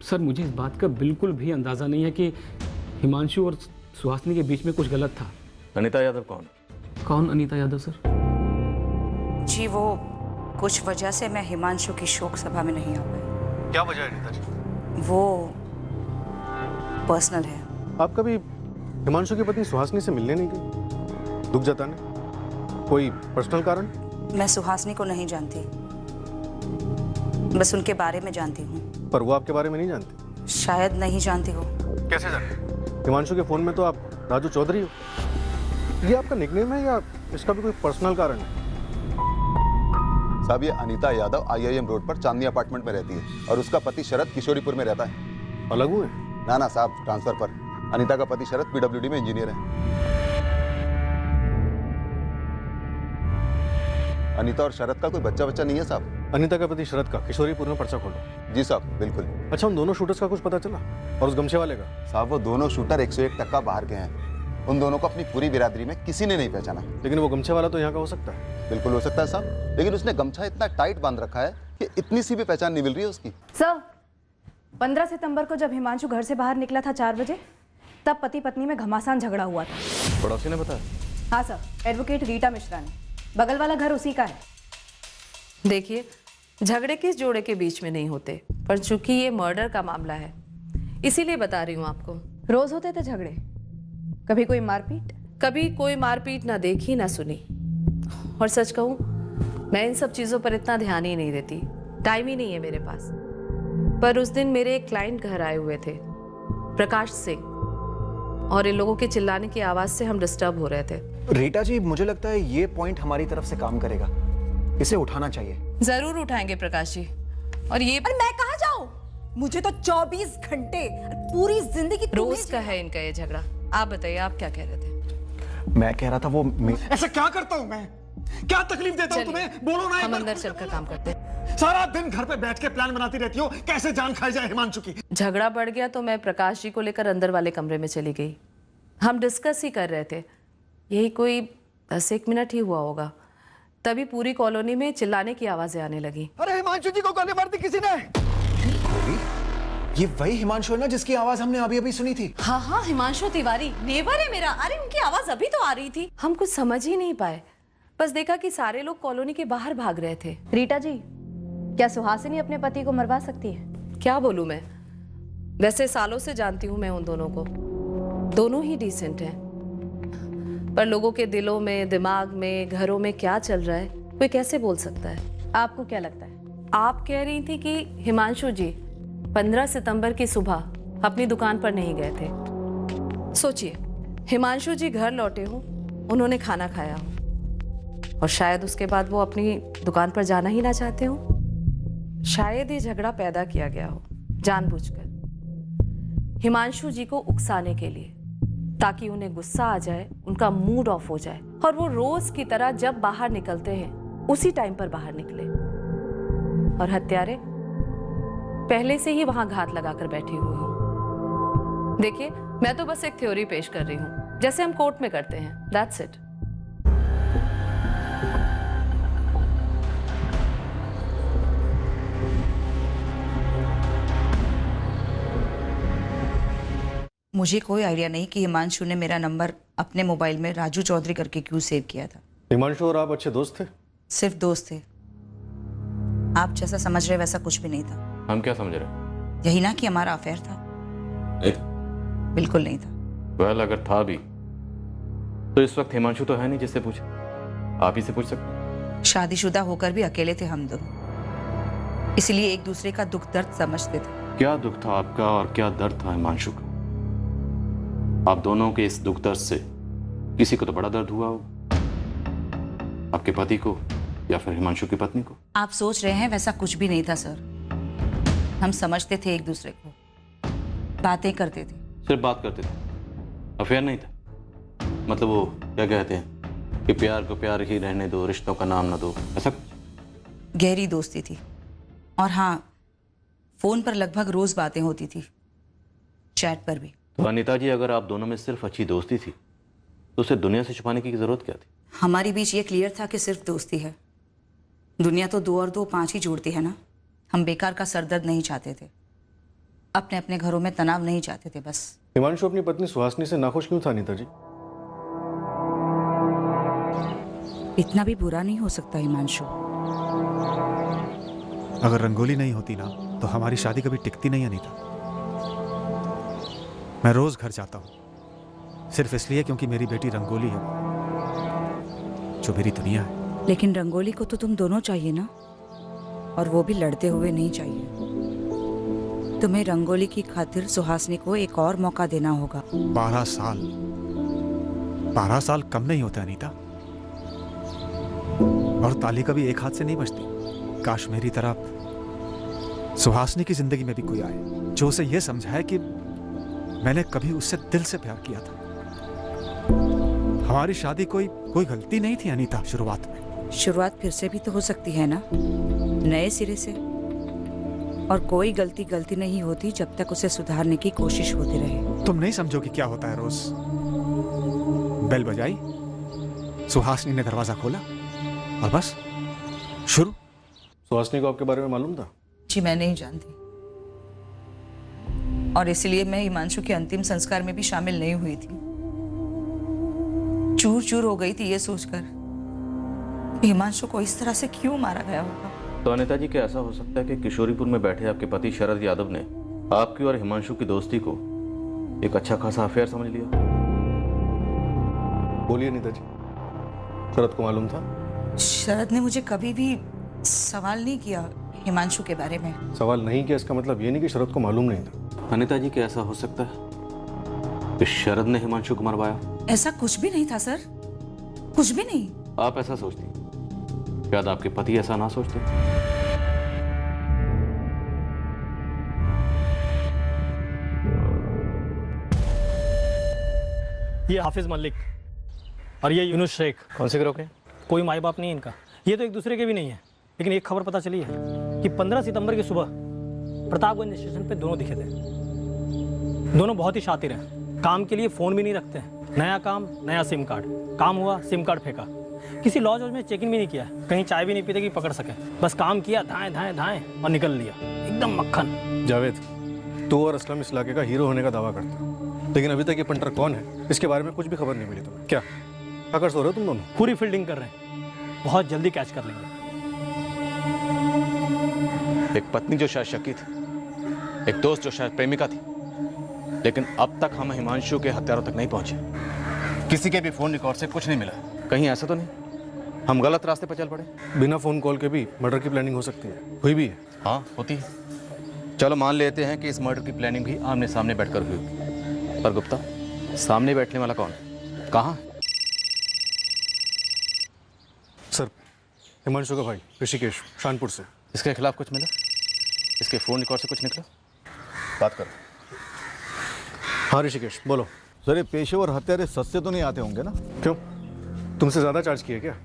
सर मुझे इस बात का बिल्कुल भी अंदाज़ा नहीं है कि हिमांशु और सुहासिनी के बीच में कुछ गलत था। अनीता यादव कौन? कौन अनीता यादव सर? जी वो कुछ वजह से मैं हिमांशु की शोक सभा में नहीं आ पाई। क्या वजह है अनीता जी? वो पर्सनल है। आप कभी हिमांशु की पत्नी सुहासिनी से मिलने नहीं गई दुख जताने? कोई पर्सनल कारण? मैं सुहासिनी को नहीं जानती, बस उनके बारे में जानती हूँ। पर वो आपके बारे में नहीं जानती? शायद नहीं जानती हो। कैसे जानती? हिमांशु के फोन में तो आप राजू चौधरी हो। ये आपका निकनेम है या इसका भी कोई पर्सनल कारण है? साहब ये अनीता यादव IIM रोड पर चांदनी अपार्टमेंट में रहती है और उसका पति शरद किशोरीपुर में रहता है। अलग हुए? ना साहब, ट्रांसफर पर। अनीता का पति शरद PWD में इंजीनियर है। अनीता और शरद का कोई बच्चा नहीं है साहब। अनीता का पति शरद का किशोरीपुर में पर्चा खोलो। जी साहब बिल्कुल। अच्छा उन दोनों शूटर्स का कुछ पता चला? और उस गमछे वाले का? साहब वो दोनों शूटर 101% बाहर के हैं। उन दोनों को अपनी पूरी बिरादरी में किसी ने नहीं पहचाना। लेकिन वो गमछे वाला तो यहाँ का हो सकता है। बिल्कुल हो सकता है साहब, लेकिन उसने गमछा इतना टाइट बांध रखा है कि इतनी सी भी पहचान नहीं मिल रही है उसकी। सर 15 सितंबर को जब हिमांशु घर से बाहर निकला था 4 बजे, तब पति पत्नी में घमासान झगड़ा हुआ था। पड़ोसी ने बताया? हाँ सर, एडवोकेट रीटा मिश्रा ने। बगल वाला घर उसी का है। देखिए, झगड़े किस जोड़े के बीच में नहीं होते, पर चूंकि ये मर्डर का मामला है इसीलिए बता रही हूँ आपको। रोज होते थे झगड़े? कभी कोई मारपीट? कभी कोई मारपीट ना देखी ना सुनी। और सच कहूँ, मैं इन सब चीज़ों पर इतना ध्यान ही नहीं देती, टाइम ही नहीं है मेरे पास। पर उस दिन मेरे एक क्लाइंट घर आए हुए थे, प्रकाश सिंह, और इन लोगों के चिल्लाने की आवाज़ से हम डिस्टर्ब हो रहे थे। रीटा जी, मुझे लगता है ये पॉइंट हमारी तरफ से काम करेगा, इसे उठाना चाहिए। जरूर उठाएंगे प्रकाश जी। और ये पर मैं कहाँ जाऊँ? मुझे तो 24 घंटे पूरी जिंदगी रोज का है इनका ये झगड़ा। आप बताइए, आप क्या कह रहे थे? मैं कह रहा था वो ऐसा क्या करता हूँ मैं? क्या तकलीफ देता हूँ तुम्हें? बोलो ना। हम अंदर चलकर काम करते हैं। सारा दिन घर पे बैठ के प्लान बनाती रहती हो कैसे जान खाई जाए हिमांशु की। झगड़ा बढ़ गया तो मैं प्रकाश जी को लेकर अंदर वाले कमरे में चली गई। हम डिस्कस ही कर रहे थे, यही कोई 10-1 मिनट ही हुआ होगा तभी पूरी कॉलोनी में चिल्लाने की आवाजें आने लगी। अरे हिमांशु जी को गोली मार दी किसी ने। ये वही हिमांशु है ना जिसकी आवाज हमने अभी अभी सुनी थी? हाँ हाँ, हिमांशु तिवारी नेबर है मेरा। अरे उनकी आवाज अभी तो आ रही थी। हम कुछ समझ ही नहीं पाए, बस देखा कि सारे लोग कॉलोनी के बाहर भाग रहे थे। रीटा जी, क्या सुहासिनी अपने पति को मरवा सकती है? क्या बोलूं मैं, वैसे सालों से जानती हूं मैं उन दोनों को, दोनों ही डिसेंट हैं, पर लोगों के दिलों में, दिमाग में, घरों में क्या चल रहा है कोई कैसे बोल सकता है? आपको क्या लगता है? आप कह रही थी कि हिमांशु जी 15 सितंबर की सुबह अपनी दुकान पर नहीं गए थे। सोचिए, हिमांशु जी घर लौटे हो, उन्होंने खाना खाया हो और शायद उसके बाद वो अपनी दुकान पर जाना ही ना चाहते हो। शायद ये झगड़ा पैदा किया गया हो जानबूझकर हिमांशु जी को उकसाने के लिए, ताकि उन्हें गुस्सा आ जाए, उनका मूड ऑफ हो जाए और वो रोज की तरह जब बाहर निकलते हैं उसी टाइम पर बाहर निकले और हत्यारे पहले से ही वहां घात लगाकर बैठे हुए हो। देखिए, मैं तो बस एक थ्योरी पेश कर रही हूं, जैसे हम कोर्ट में करते हैं। That's it. मुझे कोई आइडिया नहीं कि हिमांशु ने मेरा नंबर अपने मोबाइल में राजू चौधरी करके क्यों सेव किया था। हिमांशु और आप अच्छे दोस्त थे? सिर्फ दोस्त थे। आप जैसा समझ रहे वैसा कुछ भी नहीं था। हम क्या समझ रहे? यही ना कि हमारा अफेयर था। नहीं, बिल्कुल नहीं था। वेल, अगर था भी तो इस वक्त हिमांशु तो है नहीं जिससे पूछे, आप ही से पूछ सकते। शादीशुदा होकर भी अकेले थे हम दोनों, इसलिए एक दूसरे का दुख दर्द समझते थे। क्या दुख था आपका और क्या दर्द था हिमांशु का? आप दोनों के इस दुख दर्द से किसी को तो बड़ा दर्द हुआ होगा, आपके पति को या फिर हिमांशु की पत्नी को। आप सोच रहे हैं वैसा कुछ भी नहीं था सर। हम समझते थे एक दूसरे को, बातें करते थे। सिर्फ बात करते थे, अफेयर नहीं था? मतलब वो क्या कहते हैं कि प्यार को प्यार ही रहने दो, रिश्तों का नाम ना दो, ऐसा? गहरी दोस्ती थी और हाँ, फोन पर लगभग रोज बातें होती थी, चैट पर भी। तो अनीता जी, अगर आप दोनों में सिर्फ अच्छी दोस्ती थी तो उसे दुनिया से छुपाने की जरूरत क्या थी? हमारे बीच ये क्लियर था कि सिर्फ दोस्ती है। दुनिया तो 2 और 2 5 ही जोड़ती है ना। हम बेकार का सरदर्द नहीं चाहते थे, अपने अपने घरों में तनाव नहीं चाहते थे बस। हिमांशु अपनी पत्नी सुहासिनी से नाखुश क्यों था अनीता जी? इतना भी बुरा नहीं हो सकता हिमांशु। अगर रंगोली नहीं होती ना तो हमारी शादी कभी टिकती नहीं अनीता। मैं रोज घर जाता हूँ सिर्फ इसलिए क्योंकि मेरी बेटी रंगोली है जो मेरी दुनिया है। लेकिन रंगोली को तो तुम दोनों चाहिए ना, और वो भी लड़ते हुए नहीं चाहिए। तुम्हें रंगोली की खातिर सुहासिनी को एक और मौका देना होगा। 12 साल कम नहीं होते अनीता, और ताली कभी एक हाथ से नहीं बजती। काश मेरी तरह सुहासिनी की जिंदगी में भी कोई आए जो उसे यह समझाए कि मैंने कभी उससे दिल से प्यार किया था। हमारी शादी कोई गलती नहीं थी अनीता। शुरुआत फिर से भी तो हो सकती है ना, नए सिरे से। और कोई गलती नहीं होती जब तक उसे सुधारने की कोशिश होती रहे। तुम नहीं समझोगी क्या होता है रोज। बेल बजाई, सुहासिनी ने दरवाजा खोला और बस शुरू। सुहासिनी को आपके बारे में मालूम था? जी मैं नहीं जानती, और इसलिए मैं हिमांशु के अंतिम संस्कार में भी शामिल नहीं हुई थी। चूर चूर हो गई थी ये सोचकर कि हिमांशु को इस तरह से क्यों मारा गया होगा। तो अनीता जी, क्या ऐसा हो सकता है कि किशोरीपुर में बैठे आपके पति शरद यादव ने आपकी और हिमांशु की दोस्ती को एक अच्छा खासा अफेयर समझ लिया? बोलिए अनीता जी, शरद को मालूम था? शरद ने मुझे कभी भी सवाल नहीं किया हिमांशु के बारे में। सवाल नहीं किया इसका मतलब ये नहीं कि शरद को मालूम नहीं था। अनीता जी, क्या ऐसा हो सकता है कि शरद ने हिमांशु को मरवाया? ऐसा कुछ भी नहीं था सर, कुछ भी नहीं। आप ऐसा सोचती, शायद आपके पति ऐसा ना सोचते। ये हाफिज मलिक और ये यूनुस शेख। कौन से ग्रोह के? कोई माई बाप नहीं इनका। ये तो एक दूसरे के भी नहीं है, लेकिन एक खबर पता चली है कि 15 सितंबर की सुबह प्रतापगंज स्टेशन पे दोनों दिखे थे। दोनों बहुत ही शातिर हैं, काम के लिए फ़ोन भी नहीं रखते हैं। नया काम, नया सिम कार्ड। काम हुआ, सिम कार्ड फेंका। किसी लॉज वॉज में चेक इन भी नहीं किया, कहीं चाय भी नहीं पीते कि पकड़ सके। बस काम किया, धाएं धाएं धाएं और निकल लिया, एकदम मक्खन। जावेद, तू और असलम इस इलाके का हीरो होने का दावा करते हो, लेकिन अभी तक ये पंटर कौन है इसके बारे में कुछ भी खबर नहीं मिली तुम्हें। क्या अगर सो रहे हो तुम दोनों? पूरी फील्डिंग कर रहे हैं, बहुत जल्दी कैच कर लेंगे। एक पत्नी जो शायद शकी थी, एक दोस्त जो शायद प्रेमिका थी, लेकिन अब तक हम हिमांशु के हत्यारों तक नहीं पहुंचे। किसी के भी फोन रिकॉर्ड से कुछ नहीं मिला। कहीं ऐसा तो नहीं हम गलत रास्ते पर चल पड़े? बिना फोन कॉल के भी मर्डर की प्लानिंग हो सकती है, हुई भी है। हाँ, होती है। चलो मान लेते हैं कि इस मर्डर की प्लानिंग भी आमने सामने बैठकर हुई होगी। पर गुप्ता, सामने बैठने वाला कौन है, कहाँ है? सर, हिमांशु का भाई ऋषिकेश, शानपुर से। इसके खिलाफ कुछ मिला? इसके फोन रिकॉर्ड से कुछ निकला? बात करो। हाँ ऋषिकेश, बोलो। सर, ये पेशेवर हत्यारे सस्ते तो नहीं आते होंगे ना? क्यों, तुमसे ज़्यादा चार्ज किया क्या,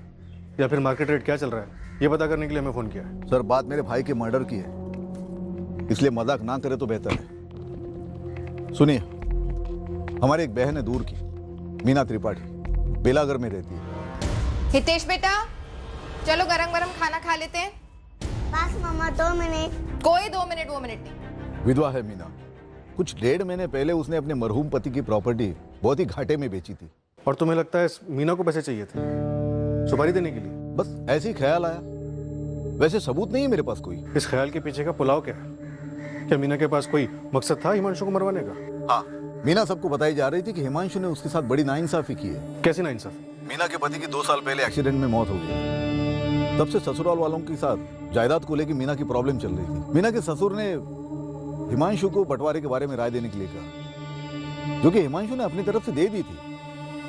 या फिर मार्केट रेट क्या चल रहा है, ये पता करने के लिए हमें फ़ोन किया है। सर, बात मेरे भाई के मर्डर की है, इसलिए मजाक ना करे तो बेहतर है। सुनिए, हमारी एक बहन है दूर की, मीना त्रिपाठी, बेलागर में रहती है। हितेश बेटा, चलो गरम गरम खाना खा लेते हैं। बस मम्मा 2 मिनट। कोई 2 मिनट वो मिनट नहीं। विधवा है मीना। कुछ 1.5 महीने पहले उसने अपने मरहूम पति की प्रॉपर्टी बहुत ही घाटे में बेची थी। और तुम्हें लगता है इस मीना को पैसे चाहिए थे सुपारी देने के लिए? बस ऐसे ही ख्याल आया, वैसे सबूत नहीं है मेरे पास कोई। इस ख्याल के पीछे का पुलाव क्या है? क्या मीना के पास कोई मकसद था हिमांशु को मरवाने का? हाँ, मीना सबको बताई जा रही थी कि हिमांशु ने उसके साथ बड़ी नाइंसाफी की है। कैसी नाइंसाफी? मीना के पति की 2 साल पहले एक्सीडेंट में मौत हो गई। तब से ससुराल वालों के साथ जायदाद को लेकर मीना की प्रॉब्लम चल रही थी। मीना के ससुर ने हिमांशु को बंटवारे के बारे में राय देने के लिए कहा, जो कि हिमांशु ने अपनी तरफ से दे दी थी,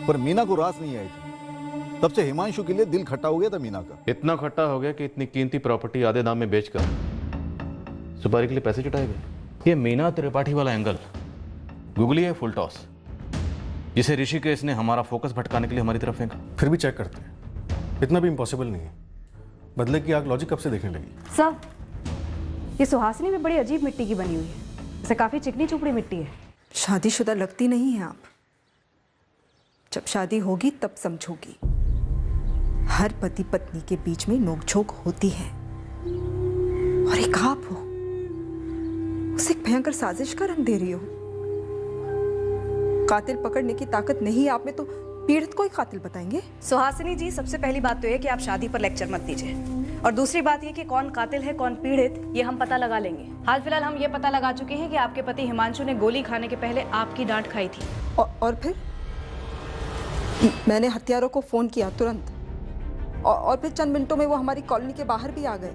पर मीना को रास नहीं आई थी। तब से हिमांशु के लिए दिल खट्टा हो गया था मीना का। इतना खट्टा हो गया कि इतनी कीमती प्रॉपर्टी आधे दाम में बेचकर सुपारी के लिए पैसे जुटाए गए। ये मीना त्रिपाठी वाला एंगल गूगली है फुल टॉस, जिसे ऋषिकेश ने हमारा फोकस भटकाने के लिए हमारी तरफ फेंका। फिर भी चेक करते हैं, इतना भी इम्पॉसिबल नहीं है। बदले की आग लॉजिक कब से देखने लगी? सब ये सुहासिनी भी बड़ी अजीब मिट्टी की बनी हुई है, इसे काफी चिकनी चुपड़ी मिट्टी है। शादीशुदा लगती नहीं है आप। जब शादी होगी तब समझोगी। हर पति पत्नी के बीच में नोकझोंक होती है, और एक आप हो, उसे एक भयंकर साजिश का रंग दे रही हो। कातिल पकड़ने की ताकत नहीं आप में, तो पीड़ित को ही कातिल बताएंगे? सुहासिनी जी, सबसे पहली बात तो ये कि आप शादी पर लेक्चर मत दीजिए, और दूसरी बात ये कि कौन कातिल है कौन पीड़ित ये हम पता लगा लेंगे। हाल फिलहाल हम ये पता लगा चुके हैं कि आपके पति हिमांशु ने गोली खाने के पहले आपकी डांट खाई थी। और फिर मैंने हत्यारों को फोन किया तुरंत, और फिर चंद मिनटों में वो हमारी कॉलोनी के बाहर भी आ गए।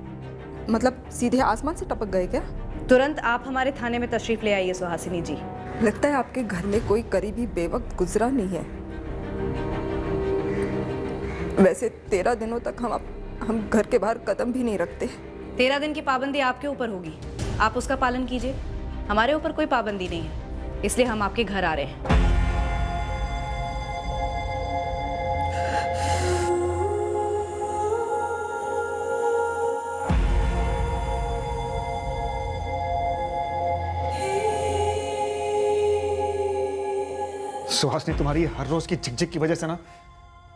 मतलब सीधे आसमान से टपक गए क्या? तुरंत आप हमारे थाने में तशरीफ ले आइए सुहासिनी जी। लगता है आपके घर में कोई करीबी बेवक्त गुजरा नहीं है। वैसे 13 दिनों तक हम घर के बाहर कदम भी नहीं रखते। 13 दिन की पाबंदी आपके ऊपर होगी, आप उसका पालन कीजिए। हमारे ऊपर कोई पाबंदी नहीं है, इसलिए हम आपके घर आ रहे हैं। सुहासिनी, तुम्हारी हर रोज की झिकझिक की वजह से ना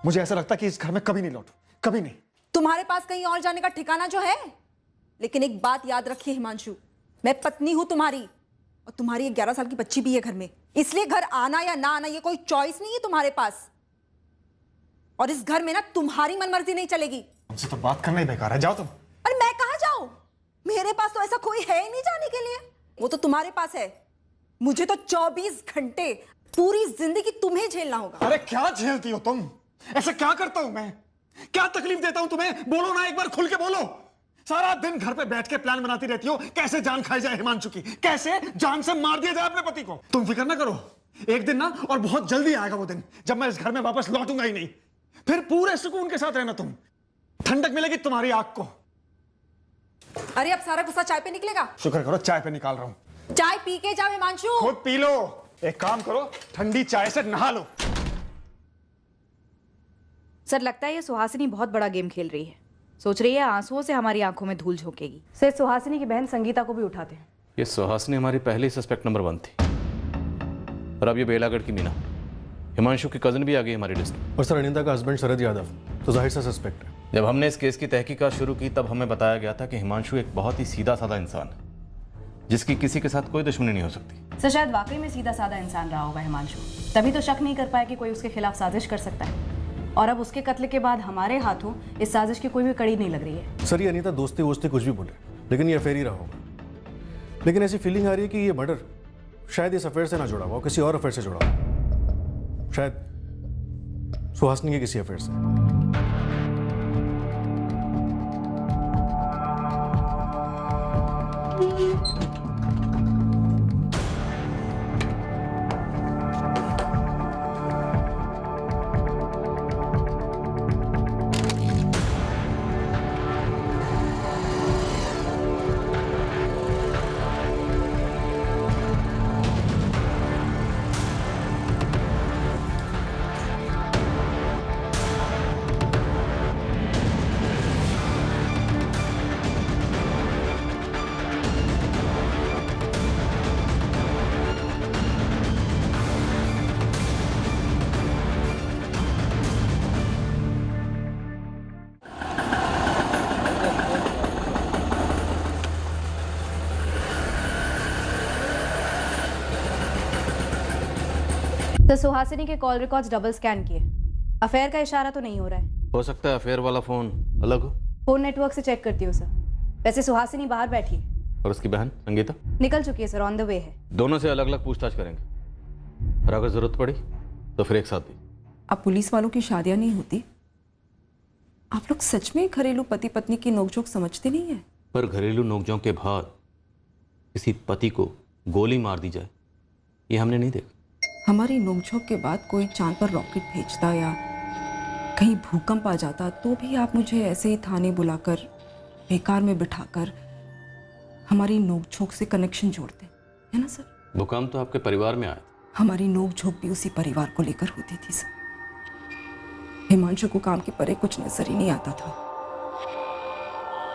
मुझे ऐसा लगता कि इस घर में कभी नहीं लौटूं, कभी नहीं। तुम्हारे पास कहीं और जाने का ठिकाना जो है। लेकिन एक बात याद रखिए हिमांशु, मैं पत्नी हूं तुम्हारी, और तुम्हारी 11 साल की बच्ची भी है घर में, इसलिए घर आना या ना आना ये कोई चॉइस नहीं है तुम्हारे पास। और इस घर में ना तुम्हारी मनमर्जी नहीं चलेगी। तुमसे तो बात करना ही बेकार है, जाओ तुम। अरे मैं कहां जाऊं? मेरे पास तो ऐसा कोई है ही नहीं जाने के लिए, वो तो तुम्हारे पास है। मुझे तो 24 घंटे पूरी जिंदगी तुम्हें झेलना होगा। अरे क्या झेलती हो तुम? ऐसा क्या करता हूं मैं? क्या तकलीफ देता हूं तुम्हें? बोलो ना, एक बार खुल के बोलो। सारा दिन घर पे बैठ के प्लान बनाती रहती हो, कैसे जान खाई जाए हिमांशु की, कैसे जान से मार दिया जाए अपने पति को। तुम फिक्र ना करो, एक दिन ना, और बहुत जल्दी आएगा वो दिन जब मैं इस घर में वापस लौटूंगा ही नहीं। फिर पूरे सुकून के साथ रहना तुम, ठंडक मिलेगी तुम्हारी आंख को। अरे अब सारा गुस्सा चाय पे निकलेगा? शुक्र करो चाय पे निकाल रहा हूं। चाय पी के जाओ हिमांशु। खुद पी लो। एक काम करो, ठंडी चाय से नहा लो। सर, लगता है ये सुहासिनी बहुत बड़ा गेम खेल रही है। सोच रही है आंसुओं से हमारी आंखों में धूल झोंकेगी। सर, सुहासिनी की बहन संगीता को भी उठाते हैं। ये सुहासिनी हमारी पहली सस्पेक्ट नंबर 1 थी, और अब ये बेलागढ़ की मीना। हिमांशु की कजन भी आ गई हमारी लिस्ट में। और सर अनिता का हस्बैंड शरद यादव तो जाहिर सा सस्पेक्ट है। जब हमने इस केस की तहकीकात शुरू की तब हमें बताया गया था कि हिमांशु एक बहुत ही सीधा साधा इंसान है जिसकी किसी के साथ कोई दुश्मनी नहीं हो सकती। सर शायद वाकई में सीधा साधा इंसान रहा होगा हिमांशु, तभी तो शक नहीं कर पाया कि कोई उसके खिलाफ साजिश कर सकता है। और अब उसके कत्ल के बाद हमारे हाथों इस साजिश की कोई भी कड़ी नहीं लग रही है। सर ये अनिता दोस्ती वोस्ती कुछ भी बोले, लेकिन ये अफेयर ही रहा होगा। लेकिन ऐसी फीलिंग आ रही है कि ये मर्डर शायद इस अफेयर से ना जुड़ा हुआ, किसी और अफेयर से जुड़ा हुआ, शायद सुहासिनी के किसी अफेयर से। तो सुहासिनी के कॉल रिकॉर्ड्स डबल स्कैन किए, अफेयर का इशारा तो नहीं हो रहा है। हो सकता है अफेयर वाला फोन अलग हो। फोन नेटवर्क से चेक करती हूँ सर। वैसे सुहासिनी बाहर बैठी है और उसकी बहन संगीता निकल चुकी है सर, ऑन द वे है। दोनों से अलग अलग पूछताछ करेंगे और अगर जरूरत पड़ी तो फिर एक साथ भी। अब पुलिस वालों की शादियां नहीं होती। आप लोग सच में घरेलू पति पत्नी की नोकझोंक समझते नहीं है? पर घरेलू नोकझोंक के बाद किसी पति को गोली मार दी जाए ये हमने नहीं देखा। हमारी नोकझोंक के बाद कोई चांद पर रॉकेट भेजता या कहीं भूकंप आ जाता तो भी आप मुझे ऐसे ही थाने बुलाकर बेकार में बिठाकर हमारी नोकझोंक से कनेक्शन जोड़ते, है ना सर? भूकंप तो आपके परिवार में आया। हमारी नोकझोंक भी उसी परिवार को लेकर होती थी सर। हिमांशु को काम के परे कुछ नजर ही नहीं आता था।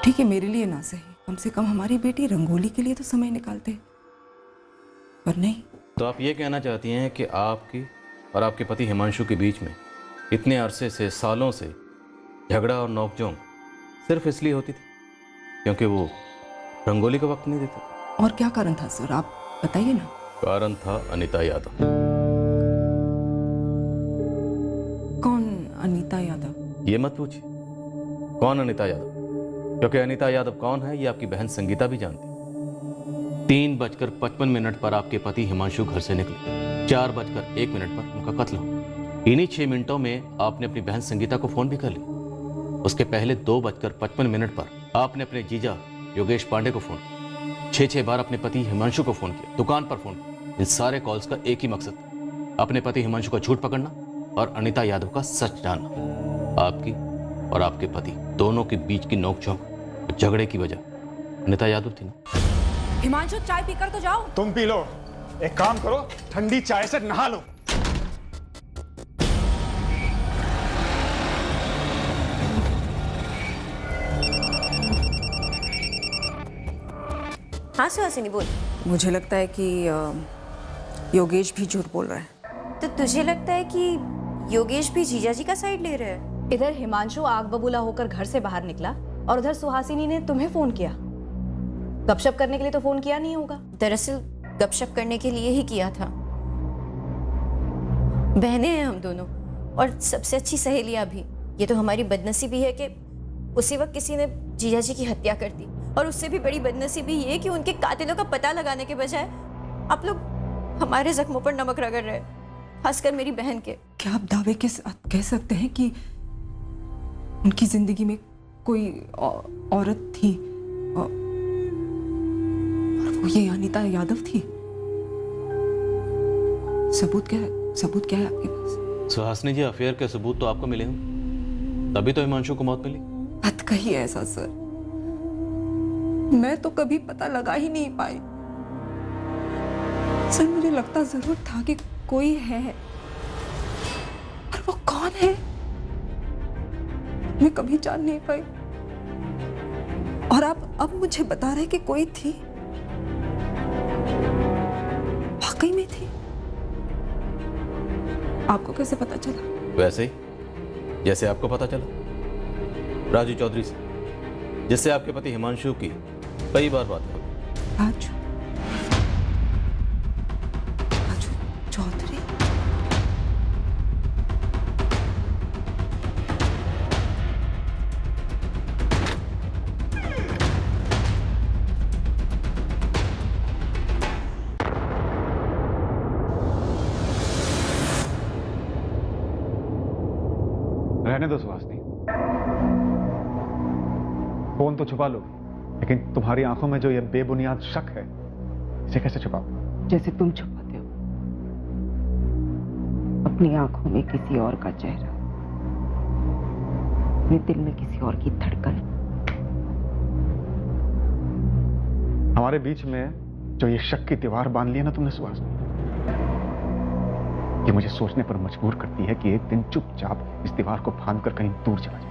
ठीक है मेरे लिए ना सही, कम से कम हमारी बेटी रंगोली के लिए तो समय निकालते, पर नहीं। तो आप ये कहना चाहती हैं कि आपकी और आपके पति हिमांशु के बीच में इतने अरसे से, सालों से झगड़ा और नोकझोंक सिर्फ इसलिए होती थी क्योंकि वो रंगोली का वक्त नहीं देते थे? और क्या कारण था सर, आप बताइए ना। कारण था अनीता यादव। कौन अनीता यादव? ये मत पूछिए कौन अनीता यादव, क्योंकि अनीता यादव कौन है ये आपकी बहन संगीता भी जानती। 3:55 पर आपके पति हिमांशु घर से निकले, 4:01 पर उनका कत्ल हुआ। इन्हीं 6 मिनटों में आपने अपनी बहन संगीता को फोन भी कर लिया। उसके पहले 2:55 पर आपने अपने जीजा योगेश पांडे को फोन किया। 6 बार अपने पति हिमांशु को फोन किया, दुकान पर फोन किया। इन सारे कॉल्स का एक ही मकसद था, अपने पति हिमांशु का झूठ पकड़ना और अनीता यादव का सच जानना। आपकी और आपके पति दोनों के बीच की नोकझोंक, झगड़े की वजह अनीता यादव थी ना। हिमांशु चाय पीकर तो जाओ। तुम पी लो, एक काम करो ठंडी चाय से नहा लो। हाँ सुहासिनी बोल। मुझे लगता है कि योगेश भी झूठ बोल रहा है। तो तुझे लगता है कि योगेश भी जीजा जी का साइड ले रहा है? इधर हिमांशु आग बबूला होकर घर से बाहर निकला और उधर सुहासिनी ने तुम्हें फोन किया। गपशप करने के लिए तो फोन किया नहीं होगा। दरअसल गपशप करने के लिए ही किया था। बहनें हैं हम दोनों और सबसे अच्छी सहेलियां भी। ये तो हमारी बदनसीबी है कि उसी वक्त किसी ने जीजा जी की हत्या कर दी, और उससे भी बड़ी बदनसीबी ये कि उनके कातिलों का पता लगाने के बजाय आप लोग हमारे जख्मों पर नमक रगड़ रहे, खासकर मेरी बहन के। क्या आप दावे के साथ कह सकते हैं कि उनकी जिंदगी में कोई औरत थी और वो ये अनीता यादव थी? सबूत क्या है आपके पास? सुहासिनी जी, अफेयर के सबूत तो आपको मिले हों, तभी तो हिमांशु को मौत मिली। मत कहिए ऐसा सर, मैं तो कभी पता लगा ही नहीं पाई। सर मुझे लगता जरूर था कि कोई है, पर वो कौन है मैं कभी जान नहीं पाई। और आप अब मुझे बता रहे कि कोई थी, वाकई में थी। आपको कैसे पता चला? वैसे ही जैसे आपको पता चला राजू चौधरी से, जिससे आपके पति हिमांशु की कई बार बात हो गई। राजू चौधरी? रहने दो सुहासिनी, फोन तो छुपा लो, लेकिन तुम्हारी आंखों में जो ये बेबुनियाद शक है, इसे कैसे छुपाओ? जैसे तुम छुपाते हो अपनी आंखों में किसी और का चेहरा, अपने दिल में किसी और की धड़कन। हमारे बीच में जो ये शक की दीवार बांध ली है ना तुमने सुहासिनी, ये मुझे सोचने पर मजबूर करती है कि एक दिन चुपचाप इस दीवार को फांद कर कहीं दूर चला जाए,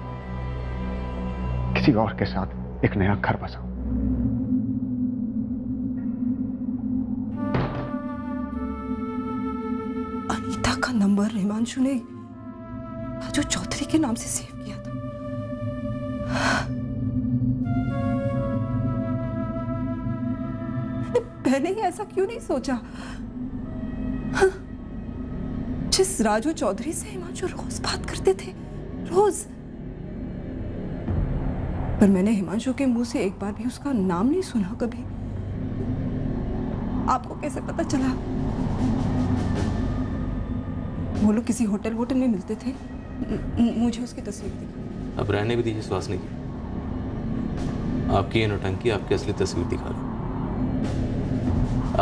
किसी और के साथ एक नया घर बसाऊं। अनीता का नंबर हिमांशु ने राजू चौधरी के नाम से सेव किया था। मैंने ही ऐसा क्यों नहीं सोचा? जिस राजू चौधरी से हिमांशु रोज बात करते थे, रोज, पर मैंने हिमांशु के मुंह से एक बार भी उसका नाम नहीं सुना कभी। आपको कैसे पता चला? वो लोग किसी होटल में मिलते थे। मुझे उसकी तस्वीर दिखा। अब रहने भी दीजिए सुहासिनी जी, आपकी ये नौटंकी आपकी असली तस्वीर दिखा रही।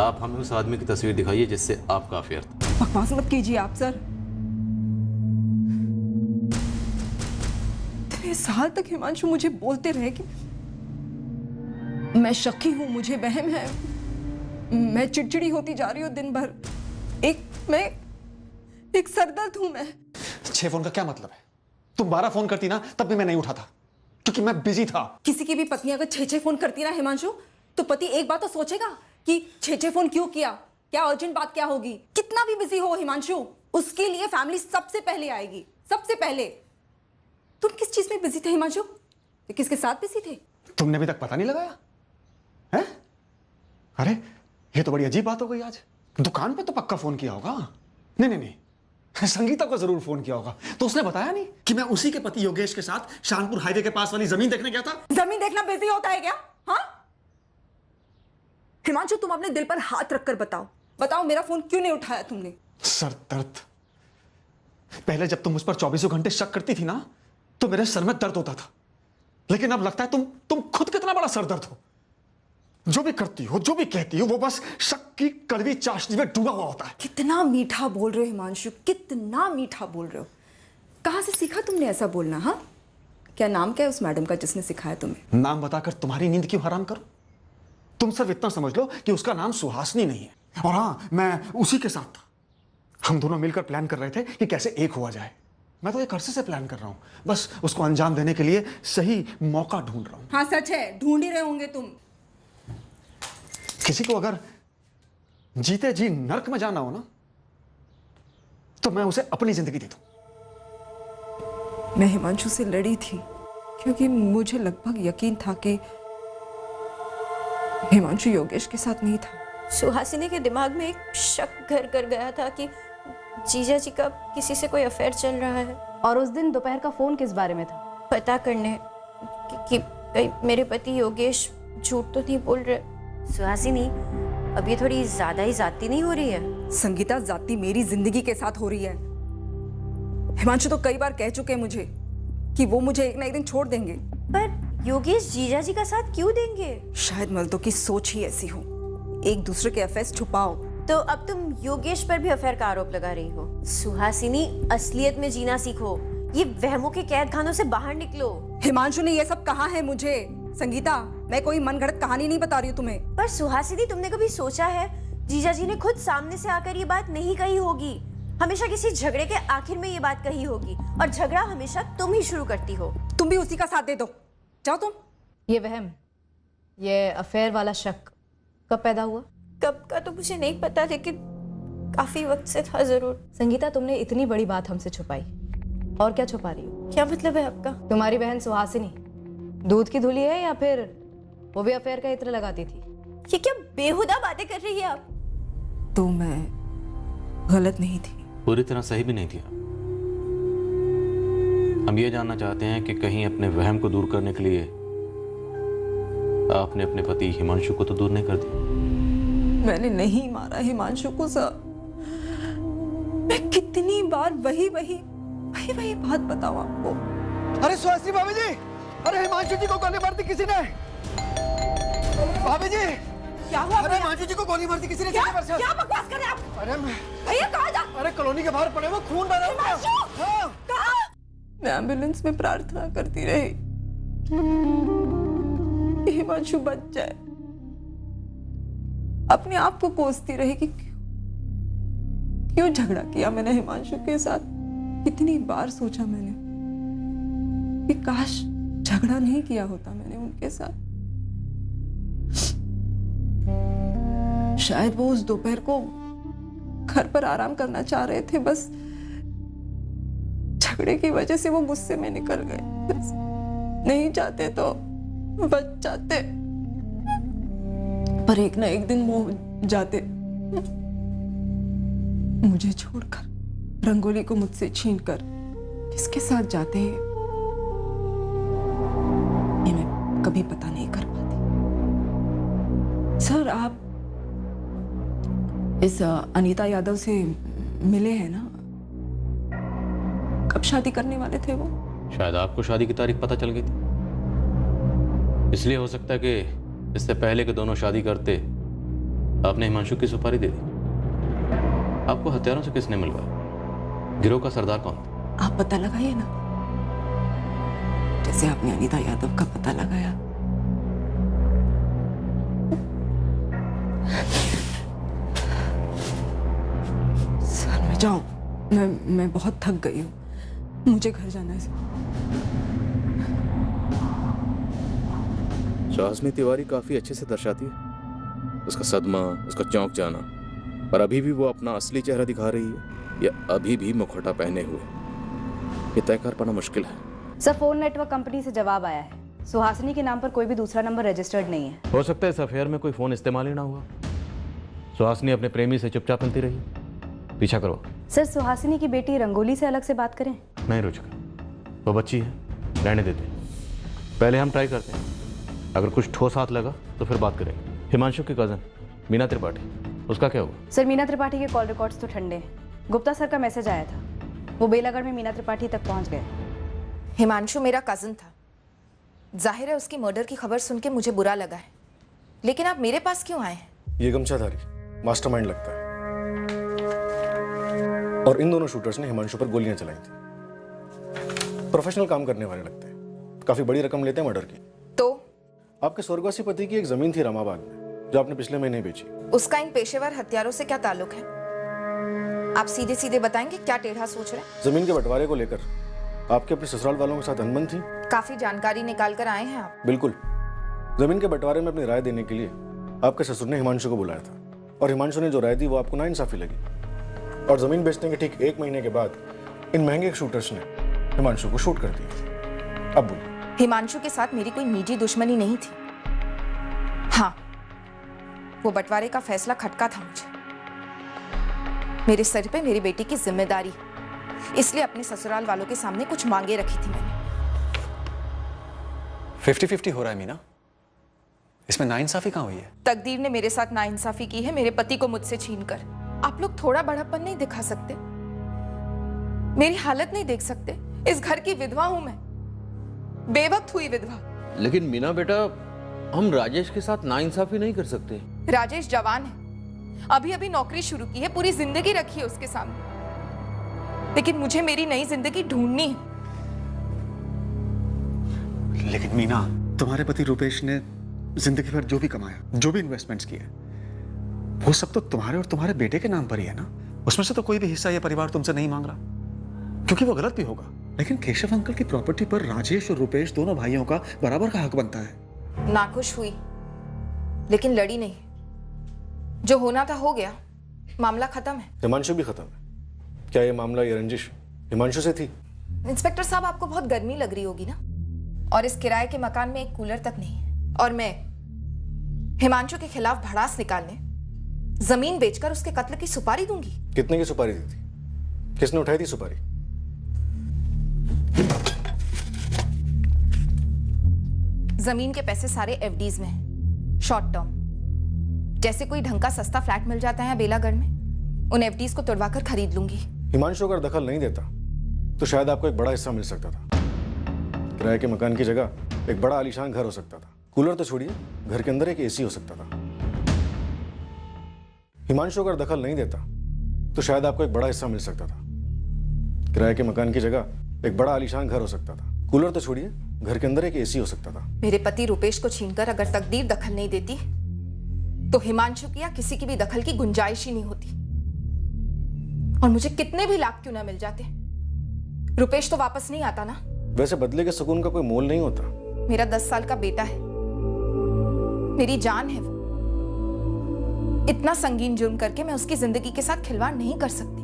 आप हमें उस आदमी की तस्वीर दिखाइए जिससे आपका अफेयर था। बकवास मत कीजिए आप सर। इतने साल तक हिमांशु मुझे बोलते रहे कि मैं शकी हूं, मुझे वहम है, मैं चिड़चिड़ी होती जा रही हूं दिन भर, एक सरदर्द हूं मैं। 6 फोन का क्या मतलब है? तुम 12 फोन करती ना तब भी मैं नहीं उठाता, क्योंकि मैं बिजी था। किसी की भी पत्नी अगर 6 फोन करती ना हिमांशु, तो पति एक बात तो सोचेगा कि 6 फोन क्यों किया, क्या अर्जेंट बात क्या होगी। कितना भी बिजी हो हिमांशु, उसके लिए फैमिली सबसे पहले आएगी, सबसे पहले। तुम किस चीज में बिजी थे हिमांशु? किसके साथ बिजी थे? तुमने अभी तक पता नहीं लगाया है? अरे ये तो बड़ी अजीब बात हो गई आज। दुकान पे तो पक्का फोन किया होगा। नहीं, संगीता को जरूर फोन किया होगा। तो उसने बताया नहीं कि मैं उसी के पति योगेश के साथ शानपुर हाईवे के पास वाली जमीन देखने गया था। जमीन देखना बिजी होता है क्या? हाँ हिमांशु, तुम अपने दिल पर हाथ रखकर बताओ मेरा फोन क्यों नहीं उठाया तुमने? सर दर्द। पहले जब तुम मुझ पर 24 घंटे शक करती थी ना, तो मेरे सर में दर्द होता था, लेकिन अब लगता है तुम खुद कितना बड़ा सरदर्द हो। जो भी करती हो, जो भी कहती हो, वो बस शक की कड़वी चाशनी में डूबा हुआ होता है। कितना मीठा बोल रहे हो हिमांशु, कितना मीठा बोल रहे हो। कहां से सीखा तुमने ऐसा बोलना? हाँ, क्या नाम क्या है उस मैडम का जिसने सिखाया तुम्हें? नाम बताकर तुम्हारी नींद क्यों हराम करूं? तुम सिर्फ इतना समझ लो कि उसका नाम सुहासिनी नहीं है। और हाँ, मैं उसी के साथ था। हम दोनों मिलकर प्लान कर रहे थे कि कैसे एक हुआ जाए। मैं तो एक अरसे से प्लान कर रहा हूं, बस उसको अंजाम देने के लिए सही मौका ढूंढ रहा हूं। हाँ सच है, ढूंढ ही रहे होंगे तुम। किसी को अगर जीते जी नर्क में जाना हो ना, तो मैं उसे अपनी जिंदगी दे दूं। मैं हिमांशु से लड़ी थी क्योंकि मुझे लगभग यकीन था कि हिमांशु योगेश के साथ नहीं था। सुहासिनी के दिमाग में एक शक घर कर गया था कि जीजा जी का किसी से कोई अफेयर चल रहा है। और उस दिन दोपहर का फोन किस बारे में था? पता करने कि मेरे पति योगेश झूठ तो नहीं बोल रहे। सुहासिनी, अब ये थोड़ी ज्यादा ही जाती नहीं हो रही है? संगीता, जाती मेरी जिंदगी के साथ हो रही है। हिमांशु तो कई बार कह चुके हैं मुझे कि वो मुझे एक ना एक दिन छोड़ देंगे। पर योगेश जीजा जी का साथ क्यों देंगे? शायद मर्दों की सोच ही ऐसी हो, एक दूसरे के अफेयर्स छुपाओ। तो अब तुम योगेश पर भी अफेयर का आरोप लगा रही हो। सुहासिनी, असलियत में जीना सीखो, ये वहमों के कैद खानों से बाहर निकलो। हिमांशु ने ये सब कहा है मुझे। संगीता, मैं कोई मनगढ़ंत कहानी नहीं बता रही हूँ तुम्हें। पर सुहासिनी, तुमने कभी सोचा है जीजा जी ने खुद सामने से आकर ये बात नहीं कही होगी। हमेशा किसी झगड़े के आखिर में ये बात कही होगी, और झगड़ा हमेशा तुम ही शुरू करती हो। तुम भी उसी का साथ दे दो, जाओ तुम। ये वहम, ये अफेयर वाला शक कब पैदा हुआ? कब का तो मुझे नहीं पता, लेकिन काफी वक्त से था जरूर। संगीता, तुमने इतनी बड़ी बात हमसे छुपाई, और क्या छुपा रही हो? क्या मतलब है आपका? तुम्हारी बहन सुहासिनी दूध की धुली है या फिर वो भी अफेयर का इत्र लगाती थी? ये क्या बेहुदा बातें कर रही है आप? तो मैं गलत नहीं थी? पूरी तरह सही भी नहीं थी। हम ये जानना चाहते हैं कि कहीं अपने वहम को दूर करने के लिए आपने अपने पति हिमांशु को तो दूर नहीं कर दिया? मैंने नहीं मारा हिमांशु को सर। मैं कितनी बार वही बात बताऊं आपको? अरे सुहासिनी भाभी जी, अरे हिमांशु जी को गोली मार दी किसी ने। भाभी जी क्या हुआ? अरे हिमांशु जी को गोली मार दी किसी ने। क्या बकवास कर रहे हैं आप? अरे भैया कहाँ जा? अरे कॉलोनी के बाहर पड़े हुए खून बह रहा है। कहाँ? मैं एम्बुलेंस में प्रार्थना करती रही कि हिमांशु बच जाए। अपने आप को कोसती रही कि क्यों झगड़ा किया मैंने हिमांशु के साथ। कितनी बार सोचा मैंने कि काश झगड़ा नहीं किया होता मैंने उनके साथ। शायद वो उस दोपहर को घर पर आराम करना चाह रहे थे, बस झगड़े की वजह से वो गुस्से में निकल गए। नहीं चाहते तो बच जाते, पर एक ना एक दिन वो जाते मुझे छोड़कर, रंगोली को मुझसे छीनकर। किसके साथ जाते हैं ये मैं कभी पता नहीं कर पाती। सर, आप इस अनीता यादव से मिले हैं ना? कब शादी करने वाले थे वो? शायद आपको शादी की तारीख पता चल गई थी, इसलिए हो सकता है कि इससे पहले कि दोनों शादी करते आपने हिमांशु की सुपारी दे दी। आपको हथियारों से किसने मिलवाया? गिरोह का सरदार कौन था? आप पता लगाइए ना, जैसे आपने अनीता यादव का पता लगाया। सर, मैं जाऊं? मैं बहुत थक गई हूँ, मुझे घर जाना है। सुहासिनी तिवारी काफी अच्छे से दर्शाती है उसका सदमा, उसका चौंक जाना, पर अभी भी वो अपना असली चेहरा दिखा रही है या अभी भी मुखौटा पहने हुए, ये तय कर पाना मुश्किल है। सर, फोन नेटवर्क कंपनी से जवाब आया है। सुहासिनी के नाम पर कोई भी दूसरा नंबर रजिस्टर्ड नहीं है। हो सकता है इस अफेयर में कोई फोन इस्तेमाल ही ना हुआ। सुहासिनी अपने प्रेमी से चुपचाप मिलती रही। पीछा करो। सर, सुहासिनी की बेटी रंगोली से अलग से बात करें? नहीं रुचिका, वो बच्ची है, रहने देते हैं। पहले हम ट्राई करते हैं, अगर कुछ ठोस हाथ लगा तो फिर बात करेंगे। हिमांशु की कजन मीना त्रिपाठी, उसका क्या हुआ? सर, मीना त्रिपाठी के कॉल रिकॉर्ड्स तो ठंडे हैं। गुप्ता सर का मैसेज आया था, वो बेलागढ़ में मीना त्रिपाठी तक पहुंच गए। हिमांशु मेरा कजन था, जाहिर है उसकी मर्डर की खबर सुन के मुझे बुरा लगा है, लेकिन आप मेरे पास क्यों आए हैं? ये गमछाधारी मास्टरमाइंड लगता है, और इन दोनों शूटर्स ने हिमांशु पर गोलियां चलाई थी। प्रोफेशनल काम करने वाले लगते हैं, काफी बड़ी रकम लेते हैं मर्डर की। तो आपके स्वर्गवासी पति की एक जमीन थी रामाबाद में, जो आपने पिछले महीने बेची। उसका इन पेशेवर हत्यारों से क्या ताल्लुक है? आप सीधे सीधे बताएंगे क्या टेढ़ा सोच रहे हैं? जमीन के बंटवारे को लेकर आपके अपने ससुराल वालों के साथ अनबन थी। काफी जानकारी निकाल कर आए हैं आप। बिल्कुल, जमीन के बंटवारे में अपनी राय देने के लिए आपके ससुर ने हिमांशु को बुलाया था, और हिमांशु ने जो राय दी वो आपको नाइंसाफी लगी, और जमीन बेचने के ठीक 1 महीने के बाद इन महंगे शूटर्स ने हिमांशु को शूट कर दिया। अब बोलिए। हिमांशु के साथ मेरी कोई निजी दुश्मनी नहीं थी। हाँ, वो बंटवारे का फैसला खटका था मुझे। मेरे सर पे मेरी बेटी की जिम्मेदारी, इसलिए अपने ससुराल वालों के सामने कुछ मांगे रखी थी मैंने। 50-50 हो रहा है मीना, इसमें नाइंसाफी कहाँ हुई है? तकदीर ने मेरे साथ नाइंसाफी की है, मेरे पति को मुझसे छीनकर। आप लोग थोड़ा बड़प्पन नहीं दिखा सकते? मेरी हालत नहीं देख सकते? इस घर की विधवा हूं मैं, बेवक्त हुई विधवा। लेकिन मीना बेटा, हम राजेश के साथ नाइंसाफी नहीं कर सकते। राजेश जवान है, अभी अभी नौकरी शुरू की है, पूरी जिंदगी रखी है उसके सामने, लेकिन मुझे मेरी नई जिंदगी ढूंढनी है। लेकिन मीना, तुम्हारे पति रुपेश ने जिंदगी भर जो भी कमाया, जो भी इन्वेस्टमेंट्स किए, वो सब तो तुम्हारे और तुम्हारे बेटे के नाम पर ही है ना। उसमें से तो कोई भी हिस्सा ये परिवार तुमसे नहीं मांग रहा, क्योंकि वो गलत भी होगा। लेकिन केशव अंकल की प्रॉपर्टी पर राजेश और रुपेश दोनों भाइयों का बराबर का हक बनता है। नाखुश हुई, लेकिन लड़ी नहीं। जो होना था हो गया। मामला खत्म है। हिमांशु भी खत्म है। क्या ये मामला, ये रंजिश हिमांशु से थी? इंस्पेक्टर साहब, आपको बहुत गर्मी लग रही होगी ना, और इस किराए के मकान में एक कूलर तक नहीं है, और मैं हिमांशु के खिलाफ भड़ास निकालने जमीन बेचकर उसके कत्ल की सुपारी दूंगी। कितने की सुपारी दी थी? किसने उठाई थी सुपारी? जमीन के पैसे सारे एफडीज में हैं, शॉर्ट टर्म। जैसे कोई ढंग का सस्ता फ्लैट मिल जाता है बेलागढ़ में, उन एफडीज को तुड़वाकर खरीद लूंगी। हिमांशु अगर दखल नहीं देता तो शायद आपको एक बड़ा हिस्सा मिल सकता था। किराए के मकान की जगह एक बड़ा आलीशान घर हो सकता था। कूलर तो छोड़िए, घर के अंदर एक एसी हो सकता था। हिमांशु अगर दखल नहीं देता तो शायद आपको एक बड़ा हिस्सा मिल सकता था। किराए के मकान की जगह एक बड़ा आलीशान घर हो सकता था। कूलर तो छोड़िए, घर के अंदर एक एसी हो सकता था। मेरे पति रुपेश को छीनकर अगर तकदीर दखल नहीं देती तो हिमांशु की या किसी की भी दखल की गुंजाइश ही नहीं होती। और मुझे कितने भी लाख क्यों ना मिल जाते, रुपेश तो वापस नहीं आता ना। वैसे बदले के सुकून का कोई मोल नहीं होता। मेरा 10 साल का बेटा है, मेरी जान है वो। इतना संगीन जुर्म करके मैं उसकी जिंदगी के साथ खिलवाड़ नहीं कर सकती।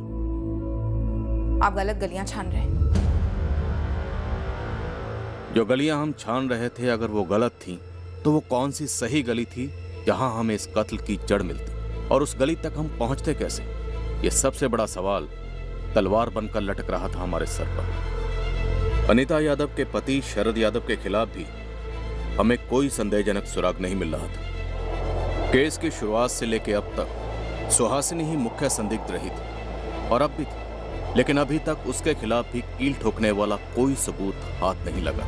आप गलत गलियां छान रहे हैं। जो गलियां हम छान रहे थे, अगर वो गलत थी तो वो कौन सी सही गली थी जहां हमें इस कत्ल की जड़ मिलती, और उस गली तक हम पहुंचते कैसे? ये सबसे बड़ा सवाल तलवार बनकर लटक रहा था हमारे सर पर। अनीता यादव के पति शरद यादव के खिलाफ भी हमें कोई संदेहजनक सुराग नहीं मिल रहा था। केस की शुरुआत से लेकर अब तक सुहासिनी ही मुख्य संदिग्ध रही थी, और अब भी थी, लेकिन अभी तक उसके खिलाफ भी कील ठोकने वाला कोई सबूत हाथ नहीं लगा।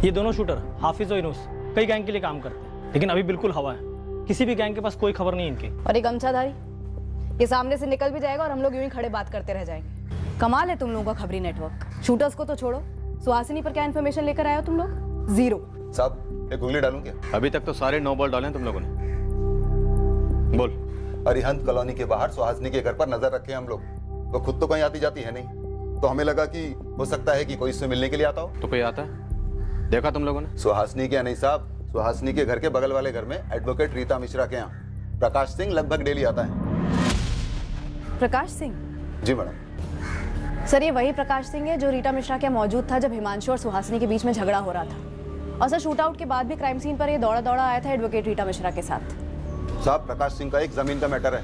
ये दोनों शूटर हाफिज और यूनुस कई गैंग के लिए काम करते हैं, लेकिन अभी बिल्कुल हवा है। किसी भी गैंग के पास कोई खबर नहीं इनकी। और एक गमछाधारी, ये सामने से निकल भी जाएगा और हम लोग यूं ही खड़े बात करते रह जाएंगे। कमाल है तुम लोगों का खबरी नेटवर्क। शूटर्स को तो छोड़ो, सुहासिनी पर क्या इन्फॉर्मेशन लेकर आए हो तुम लोग? जीरो। साहब एक गोली डालूं क्या? अभी तक तो सारे 9 बॉल डाले तुम लोगों ने। बोल। अरिहंत कॉलोनी के बाहर सुहासिनी के घर पर नजर रखे हम लोग। वो खुद तो कहीं आती जाती है नहीं, तो हमें लगा कि हो सकता है कि कोई इससे मिलने के लिए आता हो। तो कोई आता है? देखा तुम लोगों ने? सुहासिनी के नहीं साहब, सुहासिनी के घर के बगल वाले घर में एडवोकेट रीता मिश्रा के यहाँ प्रकाश सिंह लगभग डेली आता है। प्रकाश सिंह? जी मैडम। सर, ये वही प्रकाश सिंह है जो रीटा मिश्रा के मौजूद था जब हिमांशु और सुहासिनी के बीच में झगड़ा हो रहा था। और सर, शूट आउट के बाद भी क्राइम सीन पर ये दौड़ा दौड़ा आया था एडवोकेट रीटा मिश्रा के साथ। साहब प्रकाश सिंह का एक जमीन का मैटर है।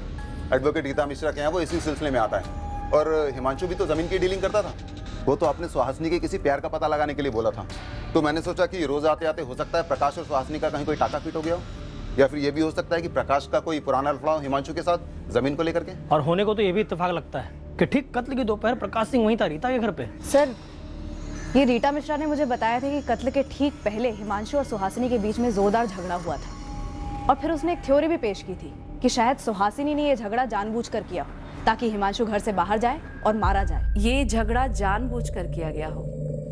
एडवोकेट रीता मिश्रा के यहाँ वो इसी सिलसिले में आता है। और हिमांशु भी तो जमीन की डीलिंग करता था। वो तो आपने सुहासिनी के किसी प्यार का पता लगाने के लिए बोला था, तो मैंने सोचा कि रोज आते आते हो सकता है प्रकाश और सुहासिनी का कहीं कोई टाका पीट हो गया हो, या फिर ये भी हो सकता है कि प्रकाश का कोई पुराना लफड़ा हो हिमांशु के साथ जमीन को लेकर के। और होने को तो ये भी इत्तेफाक लगता है कि ठीक कत्ल की दोपहर प्रकाश सिंह वहीं था रीता के घर पे। सर, ये रीटा मिश्रा ने मुझे बताया था कि कत्ल के ठीक पहले हिमांशु और सुहासिनी के बीच में जोरदार झगड़ा हुआ था। और फिर उसने एक थ्योरी भी पेश की थी कि शायद सुहासिनी ने यह झगड़ा जानबूझकर किया ताकि हिमांशु घर से बाहर जाए और मारा जाए। ये झगड़ा जानबूझकर किया गया हो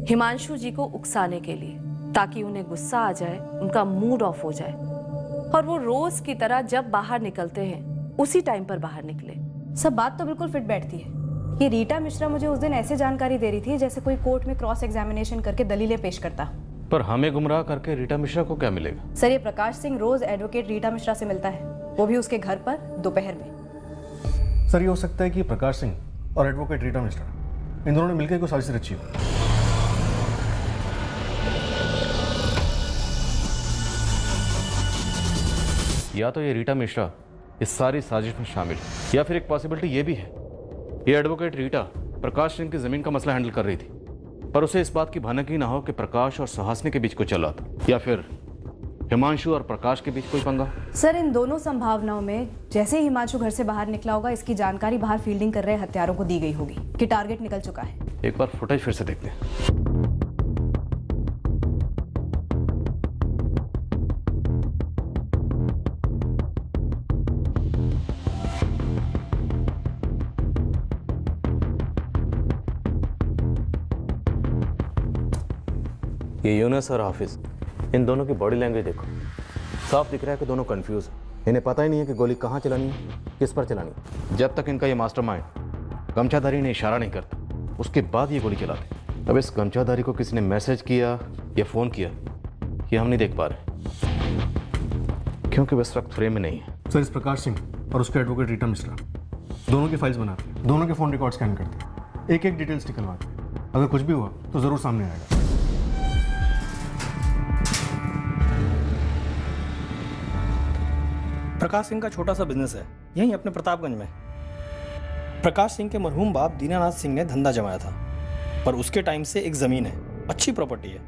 हिमांशु जी को उकसाने के लिए, ताकि उन्हें गुस्सा आ जाए, उनका मूड ऑफ हो जाए, और वो रोज की तरह जब बाहर निकलते हैं उसी टाइम पर बाहर निकले। सब बात तो बिल्कुल फिट बैठती है। ये रीटा मिश्रा मुझे उस दिन ऐसे जानकारी दे रही थी जैसे कोई कोर्ट में क्रॉस एग्जामिनेशन करके दलीलें पेश करता। पर हमें गुमराह करके रीटा मिश्रा को क्या मिलेगा? सर, ये प्रकाश सिंह रोज एडवोकेट रीटा मिश्रा से मिलता है, वो भी उसके घर पर दोपहर में। सर ये हो सकता है कि प्रकाश सिंह और एडवोकेट रीटा मिश्रा इन दोनों ने मिलकर कोई साजिश रची हो। या तो ये रीटा मिश्रा इस सारी साजिश में शामिल है, या फिर एक पॉसिबिलिटी ये भी है ये एडवोकेट रीटा प्रकाश सिंह की जमीन का मसला हैंडल कर रही थी, पर उसे इस बात की भनक ही ना हो कि प्रकाश और सुहासिनी के बीच कुछ चल रहा था, या फिर हिमांशु और प्रकाश के बीच कोई पंगा। सर, इन दोनों संभावनाओं में जैसे ही हिमांशु घर से बाहर निकला होगा, इसकी जानकारी बाहर फील्डिंग कर रहे हत्यारों को दी गई होगी कि टारगेट निकल चुका है। एक बार फुटेज फिर से देखते हैं। ये यूनुस और हाफिज, इन दोनों की बॉडी लैंग्वेज देखो, साफ दिख रहा है कि दोनों कंफ्यूज हैं। इन्हें पता ही नहीं है कि गोली कहाँ चलानी है, किस पर चलानी है। जब तक इनका ये मास्टरमाइंड गमछाधारी ने इशारा नहीं करता, उसके बाद ये गोली चलाते। अब इस गमछाधारी को किसी ने मैसेज किया या फ़ोन किया, ये हम नहीं देख पा रहे क्योंकि वो इस वक्त फ्रेम में नहीं है। सर, इस प्रकाश सिंह और उसके एडवोकेट रीटा मिश्रा दोनों की फाइल्स बना रहे, दोनों के फ़ोन रिकॉर्ड स्कैन करते, एक एक डिटेल्स निकलवा के। अगर कुछ भी हुआ तो ज़रूर सामने आएगा। प्रकाश सिंह का छोटा सा बिजनेस है यहीं अपने प्रतापगंज में। प्रकाश सिंह के मरहूम बाप दीनानाथ सिंह ने धंधा जमाया था, पर उसके टाइम से एक जमीन है, अच्छी प्रॉपर्टी है,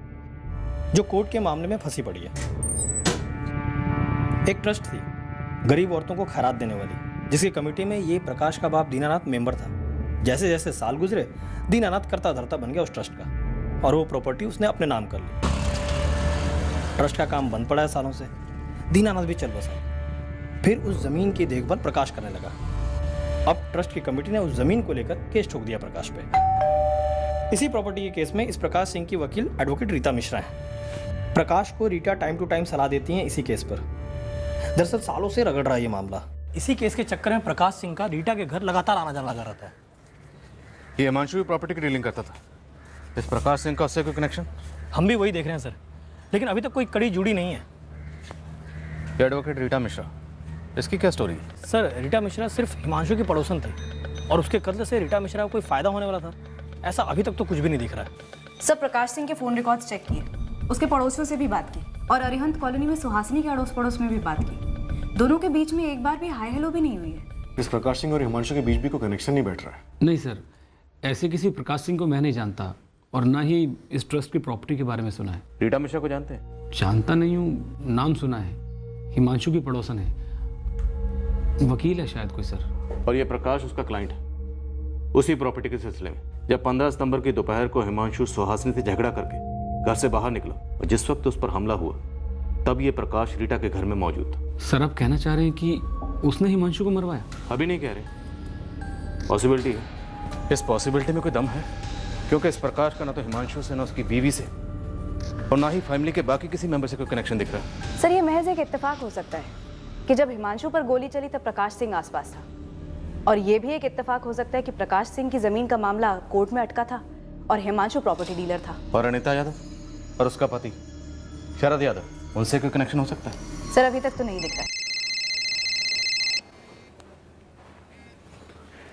जो कोर्ट के मामले में फंसी पड़ी है। एक ट्रस्ट थी गरीब औरतों को खैरात देने वाली, जिसकी कमेटी में ये प्रकाश का बाप दीनानाथ मेंबर था। जैसे जैसे साल गुजरे दीनानाथ करता धरता बन गया उस ट्रस्ट का, और वो प्रॉपर्टी उसने अपने नाम कर ली। ट्रस्ट का काम बंद पड़ा है सालों से, दीनानाथ भी चल बसा। फिर उस जमीन की देखभाल प्रकाश करने लगा। अब ट्रस्ट की कमेटी ने उस जमीन को लेकर केस ठोक दिया प्रकाश पे। इसी प्रॉपर्टी के केस में इस प्रकाश सिंह की वकील एडवोकेट रीता मिश्रा है। प्रकाश को रीटा टाइम टू टाइम सलाह देती हैं इसी केस पर। दरअसल सालों से रगड़ रहा है ये मामला। इसी केस के चक्कर में प्रकाश सिंह का रीटा के घर लगातार आना जाना लगा रहता है। ये हिमांशु भी प्रॉपर्टी की डीलिंग करता था। इस प्रकाश सिंह का उससे कोई कनेक्शन? हम भी वही देख रहे हैं सर, लेकिन अभी तक कोई कड़ी जुड़ी नहीं है। एडवोकेट रीटा मिश्रा, इसकी क्या स्टोरी है? सर रीटा मिश्रा सिर्फ हिमांशु की पड़ोसन थी, और उसके कत्ल से रीटा मिश्रा को कोई फायदा होने वाला था, ऐसा अभी तक तो कुछ भी नहीं दिख रहा है। सब प्रकाश सिंह के फोन रिकॉर्ड्स चेक किए, उसके पड़ोसियों से भी बात की, और अरिहंत कॉलोनी में सुहासिनी के अड़ोस पड़ोस में भी बात की। दोनों के बीच में एक बार भी हाय हेलो भी नहीं हुई है। इस प्रकाश सिंह और हिमांशु के बीच भी कोई कनेक्शन नहीं बैठ रहा है। नहीं सर, ऐसे किसी प्रकाश सिंह को मैं नहीं जानता, और ना ही इस ट्रस्ट की प्रॉपर्टी के बारे में सुना है। रीटा मिश्रा को जानते हैं? जानता नहीं हूँ, नाम सुना है। हिमांशु की पड़ोसन है, वकील है शायद कोई सर। और ये प्रकाश उसका क्लाइंट है उसी प्रॉपर्टी के सिलसिले में। जब 15 सितंबर की दोपहर को हिमांशु सुहासिनी से झगड़ा करके घर से बाहर निकला, और जिस वक्त उस पर हमला हुआ तब ये प्रकाश रीटा के घर में मौजूद था। सर आप कहना चाह रहे हैं कि उसने हिमांशु को मरवाया? अभी नहीं कह रहे, पॉसिबिलिटी है। इस पॉसिबिलिटी में कोई दम है, क्योंकि इस प्रकाश का ना तो हिमांशु से, ना उसकी बीवी से, और ना ही फैमिली के बाकी किसी मेंबर से कोई कनेक्शन दिख रहा है। सर ये महज एक इत्तेफाक हो सकता है कि जब हिमांशु पर गोली चली तब प्रकाश सिंह आसपास था, और ये भी एक इत्तेफाक हो सकता है कि प्रकाश सिंह की जमीन का मामला कोर्ट में अटका था और हिमांशु प्रॉपर्टी डीलर था। और अनिता यादव और उसका पति शरद यादव, उनसे कोई कनेक्शन हो सकता है? सर अभी तक तो नहीं दिख रहा।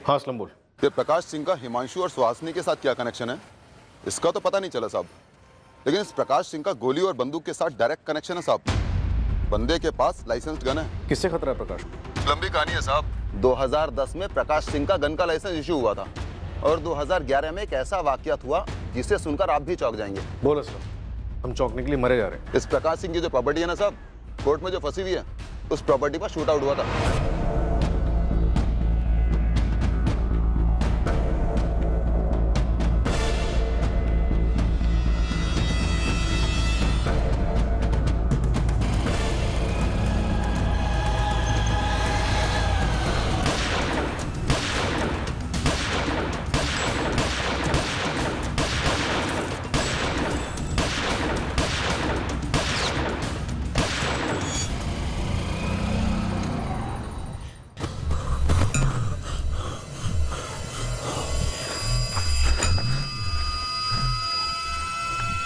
हाँ असलम बोल। ये प्रकाश सिंह का हिमांशु और सुहासिनी के साथ क्या कनेक्शन है इसका तो पता नहीं चला साहब, लेकिन इस प्रकाश सिंह का गोली और बंदूक के साथ डायरेक्ट कनेक्शन है साहब। बंदे के पास लाइसेंस्ड गन है। किससे खतरा है प्रकाश? लंबी कहानी है साहब। 2010 में प्रकाश सिंह का गन का लाइसेंस इशू हुआ था, और 2011 में एक ऐसा वाकयात हुआ जिसे सुनकर आप भी चौंक जाएंगे। बोल असलम, हम चौंकने के लिए मरे जा रहे हैं। इस प्रकाश सिंह की जो प्रॉपर्टी है ना साहब, कोर्ट में जो फंसी हुई है, उस प्रॉपर्टी पर शूट आउट हुआ था।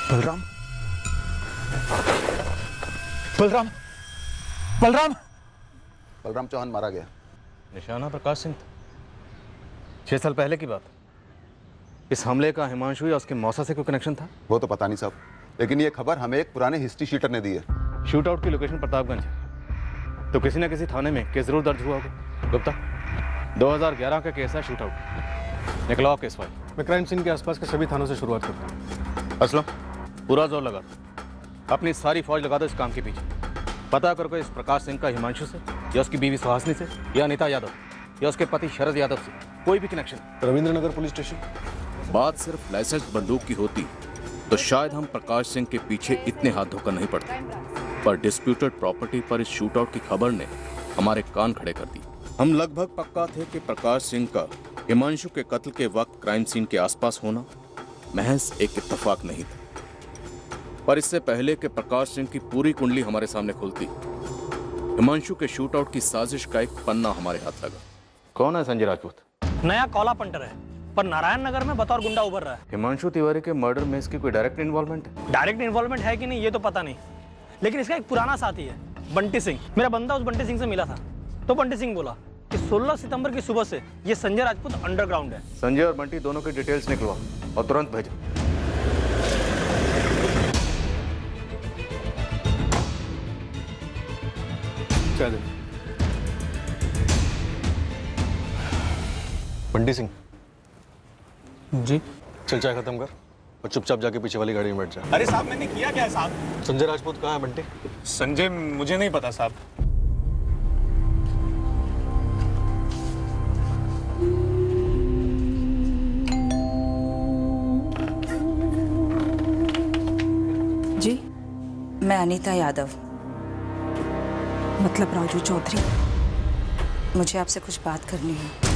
बलराम, बलराम, बलराम, बलराम चौहान मारा गया। निशाना प्रकाश सिंह था। 6 साल पहले की बात। इस हमले का हिमांशु या उसके मौसा से कोई कनेक्शन था? वो तो पता नहीं साहब, लेकिन ये खबर हमें एक पुराने हिस्ट्री शीटर ने दी है। शूट आउट की लोकेशन प्रतापगंज है, तो किसी न किसी थाने में केस जरूर दर्ज हुआ होगा। गुप्ता, 2011 का केस है शूट आउट। निकलाओ केस फाइल। मैं क्राइम सीन के आसपास के सभी थानों से शुरुआत करता हूँ। असलम, पूरा जोर लगा दो, अपनी सारी फौज लगा दो इस काम के पीछे। पता करो इस प्रकाश सिंह का हिमांशु से, या उसकी बीवी सुहासिनी से, या अनिता यादव, या उसके पति शरद यादव से कोई भी कनेक्शन। रविंद्रनगर police station. बात सिर्फ लाइसेंस बंदूक की होती तो शायद हम प्रकाश सिंह के पीछे इतने हाथ धोकर नहीं पड़ते, पर डिस्प्यूटेड प्रॉपर्टी पर इस शूटआउट की खबर ने हमारे कान खड़े कर दी। हम लगभग पक्का थे कि प्रकाश सिंह का हिमांशु के कत्ल के वक्त क्राइम सीन के आसपास होना महज एक इत्तेफाक नहीं था, पर इससे पहले कि प्रकाश सिंह की पूरी कुंडली हमारे सामने खुलती, हिमांशु के शूटआउट की साजिश का एक पन्ना हमारे हाथ लगा। कौन है संजय राजपूत? नया कॉला पंटर है, पर नारायण नगर में बतौर गुंडा उभर रहा है। हिमांशु तिवारी के मर्डर में इसकी कोई डायरेक्ट इन्वॉल्वमेंट है? डायरेक्ट इन्वॉल्वमेंट है कि नहीं ये तो पता नहीं, लेकिन इसका एक पुराना साथी है बंटी सिंह। मेरा बंदा उस बंटी सिंह से मिला था, तो बंटी सिंह बोला कि 16 सितंबर की सुबह से ये संजय राजपूत अंडरग्राउंड है। संजय और बंटी दोनों की डिटेल्स निकलवाओ और तुरंत भेजो। चल बंटी सिंह जी, चल चाय खत्म कर और चुपचाप जाके पीछे वाली गाड़ी में बैठ जा। अरे साहब मैंने किया क्या है साहब? संजय राजपूत कहाँ है बंटी? संजय मुझे नहीं पता साहब। जी, मैं अनीता यादव। मतलब राजू चौधरी? मुझे आपसे कुछ बात करनी है।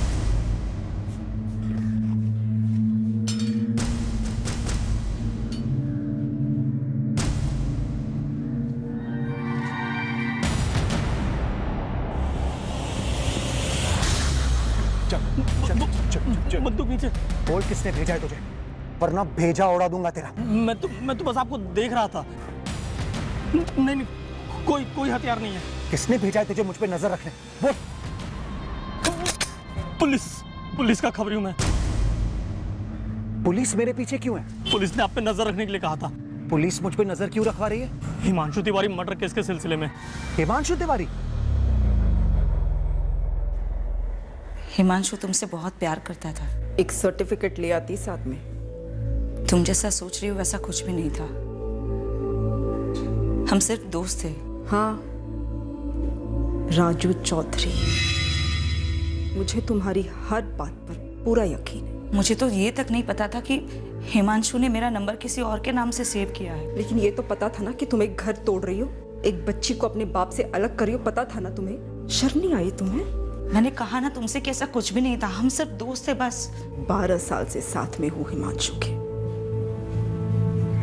बंदूक नीचे। बोल किसने भेजा है तुझे, वरना भेजा उड़ा दूंगा तेरा। मैं तो बस आपको देख रहा था। नहीं, कोई हथियार नहीं है। किसने भेजा है तुझे मुझ पे नजर रखने? बोल। पुलिस का खबरी हूं मैं। पुलिस मेरे पीछे क्यों है? पुलिस ने आप पे नजर रखने के लिए कहा था। पुलिस मुझ पे नजर क्यों रखवा रही है? हिमांशु तिवारी मर्डर केस के सिलसिले में। हिमांशु तिवारी? हिमांशु तुमसे बहुत प्यार करता था। एक सर्टिफिकेट ले आती साथ में। तुम जैसा सोच रही हो वैसा कुछ भी नहीं था। हम सिर्फ दोस्त थे। हाँ, राजू चौधरी, मुझे तुम्हारी हर बात पर पूरा यकीन है। मुझे तो ये तक नहीं पता था कि हिमांशु ने मेरा नंबर किसी और के नाम से सेव किया है। लेकिन ये तो पता था ना कि तुम एक घर तोड़ रही हो, एक बच्ची को अपने बाप से अलग कर रही हो। पता था ना तुम्हें? शर्म नहीं आई तुम्हें? मैंने कहा ना तुमसे कि ऐसा कुछ भी नहीं था। हम सिर्फ दोस्त थे बस। 12 साल से साथ में हूँ हिमांशु के,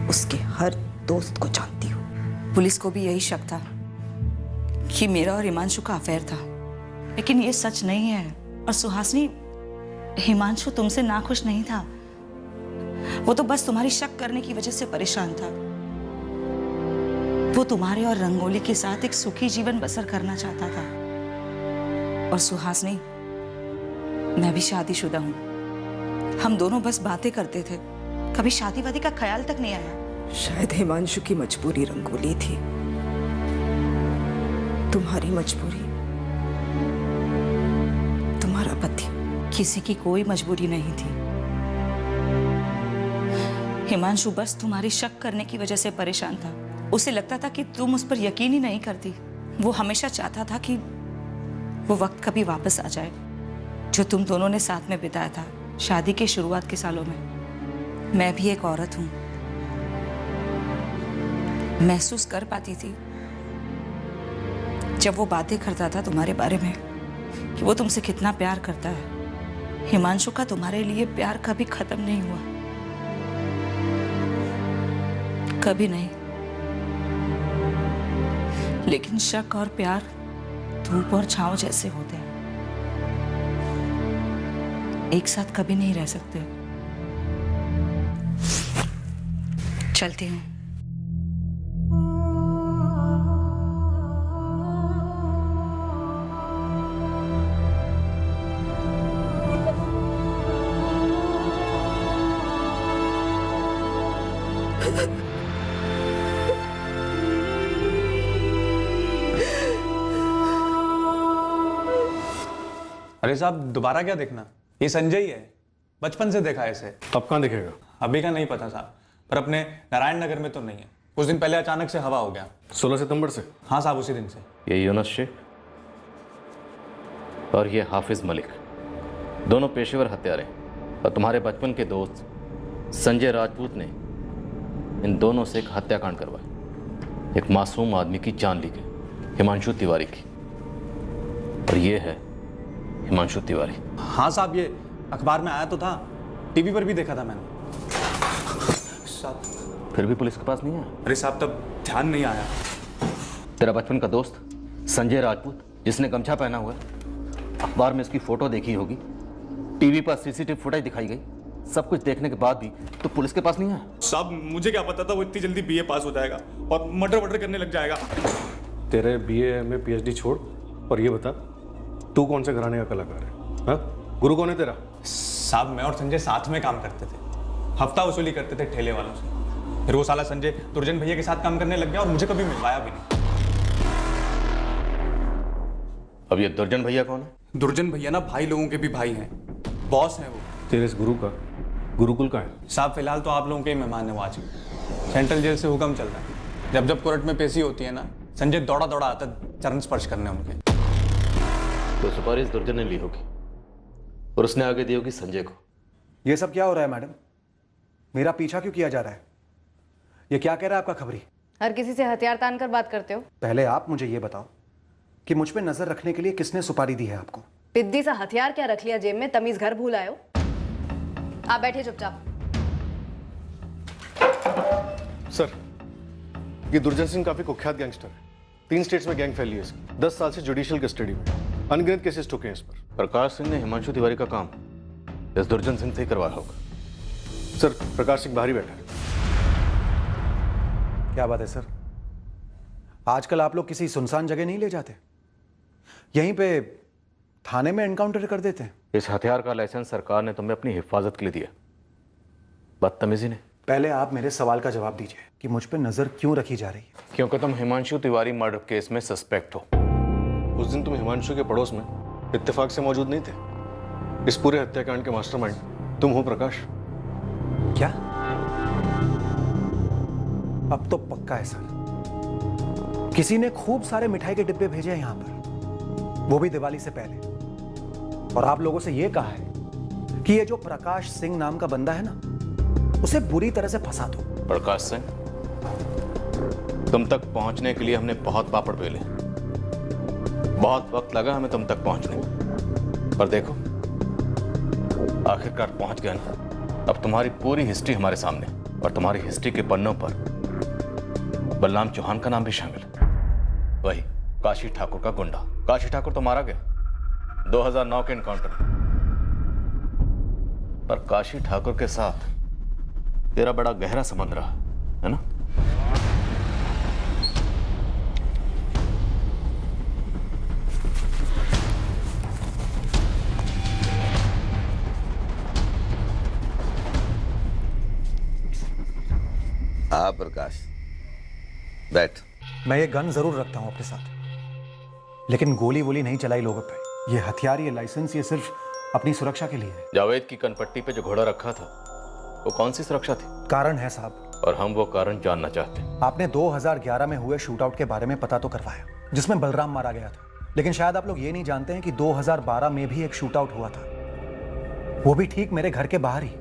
उसके हर दोस्त को जानती हूँ। पुलिस को भी यही शक था कि मेरा और हिमांशु का अफेयर था, लेकिन ये सच नहीं है। और सुहासिनी, हिमांशु तुमसे नाखुश नहीं था। वो तो बस तुम्हारी शक करने की वजह से परेशान था। वो तुम्हारे और रंगोली के साथ एक सुखी जीवन बसर करना चाहता था। और सुहासिनी, मैं भी शादीशुदा हूँ। हम दोनों बस बातें करते थे, कभी शादी वादी का ख्याल तक नहीं आया। शायद हिमांशु की मजबूरी रंगोली थी, तुम्हारी मजबूरी तुम्हारा पति। किसी की कोई मजबूरी नहीं थी। हिमांशु बस तुम्हारी शक करने की वजह से परेशान था। उसे लगता था कि तुम उस पर यकीन ही नहीं करती। वो हमेशा चाहता था कि वो वक्त कभी वापस आ जाए जो तुम दोनों ने साथ में बिताया था शादी के शुरुआत के सालों में। मैं भी एक औरत हूं, महसूस कर पाती थी जब वो बातें करता था तुम्हारे बारे में कि वो तुमसे कितना प्यार करता है। हिमांशु का तुम्हारे लिए प्यार कभी खत्म नहीं हुआ, कभी नहीं। लेकिन शक और प्यार धूप और छांव जैसे होते हैं, एक साथ कभी नहीं रह सकते। चलती हूँ। अरे साहब, दोबारा क्या देखना? ये संजय ही है, बचपन से देखा है इसे। अब कहाँ दिखेगा? अभी का नहीं पता साहब, पर अपने नारायण नगर में तो नहीं है। कुछ दिन पहले अचानक से हवा हो गया। 16 सितंबर से? हाँ साहब, उसी दिन से। ये यूनुस शेख और ये हाफिज मलिक, दोनों पेशेवर हत्यारे और तुम्हारे बचपन के दोस्त संजय राजपूत ने इन दोनों से एक हत्याकांड करवाया। एक मासूम आदमी की जान ली गई, हिमांशु तिवारी की। और ये है हिमांशु तिवारी। हाँ साहब, ये अखबार में आया तो था, टीवी पर भी देखा था मैंने। साहब फिर भी पुलिस के पास नहीं आया? अरे साहब, तब ध्यान नहीं आया। तेरा बचपन का दोस्त संजय राजपूत, जिसने गमछा पहना हुआ है, अखबार में इसकी फोटो देखी होगी, टीवी पर सीसीटीवी फुटेज दिखाई गई, सब कुछ देखने के बाद भी तो पुलिस के पास नहीं आया? साहब, मुझे क्या पता था वो इतनी जल्दी बीए पास हो जाएगा और मर्डर वर्डर करने लग जाएगा। तेरे बीए में पीएचडी छोड़ और ये बता, तू कौन से घराने का कलाकार है? हाँ? गुरु कौन है तेरा? साहब मैं और संजय साथ में काम करते थे, हफ्ता वसूली करते थे ठेले वालों से। फिर वो साला संजय दुर्जन भैया के साथ काम करने लग गया और मुझे कभी मिलवाया भी नहीं। अब ये दुर्जन भैया कौन है? दुर्जन भैया ना भाई लोगों के भी भाई हैं, बॉस हैं वो। तेरे इस गुरु का गुरुकुल का है? साहब फिलहाल तो आप लोगों के ही मेहमान है वो आज। सेंट्रल जेल से हुक्म चल रहा है, जब जब कोर्ट में पेशी होती है ना, संजय दौड़ा दौड़ा आता चरण स्पर्श करने उनके। तो सुपारी दुर्जन ने ली होगी और उसने आगे दी होगी संजय को। ये सब क्या हो रहा है मैडम? मेरा पीछा क्यों किया जा रहा है? ये क्या कह रहा है आपका खबरी? हर किसी से हथियार तान कर बात करते हो। पहले आप मुझे ये बताओ कि मुझ पे नजर रखने के लिए किसने सुपारी दी है आपको? पिद्दी सा हथियार क्या रख लिया जेब में, तमीज घर भूल आए हो। आप बैठे चुपचाप। सर, ये दुर्जन सिंह काफी कुख्यात गैंगस्टर है। 3 स्टेट्स में गैंग फैली है इसकी। 10 साल से जुडिशियल कस्टडी में, अनगिनत केसेस ठुके हैं इस पर। प्रकाश सिंह ने हिमांशु तिवारी का काम इस दुर्जन सिंह से ही करवाया होगा। सर, प्रकाश सिंह बाहर ही बैठा है। क्या बात है सर? आजकल आप लोग किसी सुनसान जगह नहीं ले जाते, यहीं पे थाने में एनकाउंटर कर देते हैं। इस हथियार का लाइसेंस सरकार ने तुम्हें अपनी हिफाजत के लिए दिया, बदतमीजी ने। पहले आप मेरे सवाल का जवाब दीजिए कि मुझ पे नजर क्यों रखी जा रही है? क्योंकि तुम हिमांशु तिवारी मर्डर केस में सस्पेक्ट हो। उस दिन तुम हिमांशु के पड़ोस में इत्तेफाक से मौजूद नहीं थे। इस पूरे हत्याकांड के मास्टरमाइंड तुम हो प्रकाश। क्या? अब तो पक्का है सर, किसी ने खूब सारे मिठाई के डिब्बे भेजे हैं यहां पर, वो भी दिवाली से पहले। और आप लोगों से ये कहा है कि ये जो प्रकाश सिंह नाम का बंदा है ना, उसे बुरी तरह से फंसा दो। प्रकाश सिंह, तुम तक पहुंचने के लिए हमने बहुत पापड़ बेले, बहुत वक्त लगा हमें तुम तक पहुंचने में, पर देखो आखिरकार पहुंच गया ना। अब तुम्हारी पूरी हिस्ट्री हमारे सामने, और तुम्हारी हिस्ट्री के पन्नों पर बलराम चौहान का नाम भी शामिल है, वही काशी ठाकुर का गुंडा। काशी ठाकुर तो मारा गया 2009 के एनकाउंटर में, पर काशी ठाकुर के साथ तेरा बड़ा गहरा संबंध रहा है ना? हाँ प्रकाश, बैठ। मैं ये गन जरूर रखता हूं अपने साथ, लेकिन गोली वोली नहीं चलाई लोगों पे। ये हथियार, ये लाइसेंस, ये सिर्फ अपनी सुरक्षा के लिए है। जावेद की कनपट्टी पे जो घोड़ा रखा था, वो कौन सी सुरक्षा थी? कारण है साहब, और हम वो कारण जानना चाहते हैं। आपने 2011 में हुए शूटआउट के बारे में पता तो करवाया, जिसमें बलराम मारा गया था, लेकिन शायद आप लोग ये नहीं जानते हैं कि 2012 में भी एक शूटआउट हुआ था, वो भी ठीक मेरे घर के बाहर ही।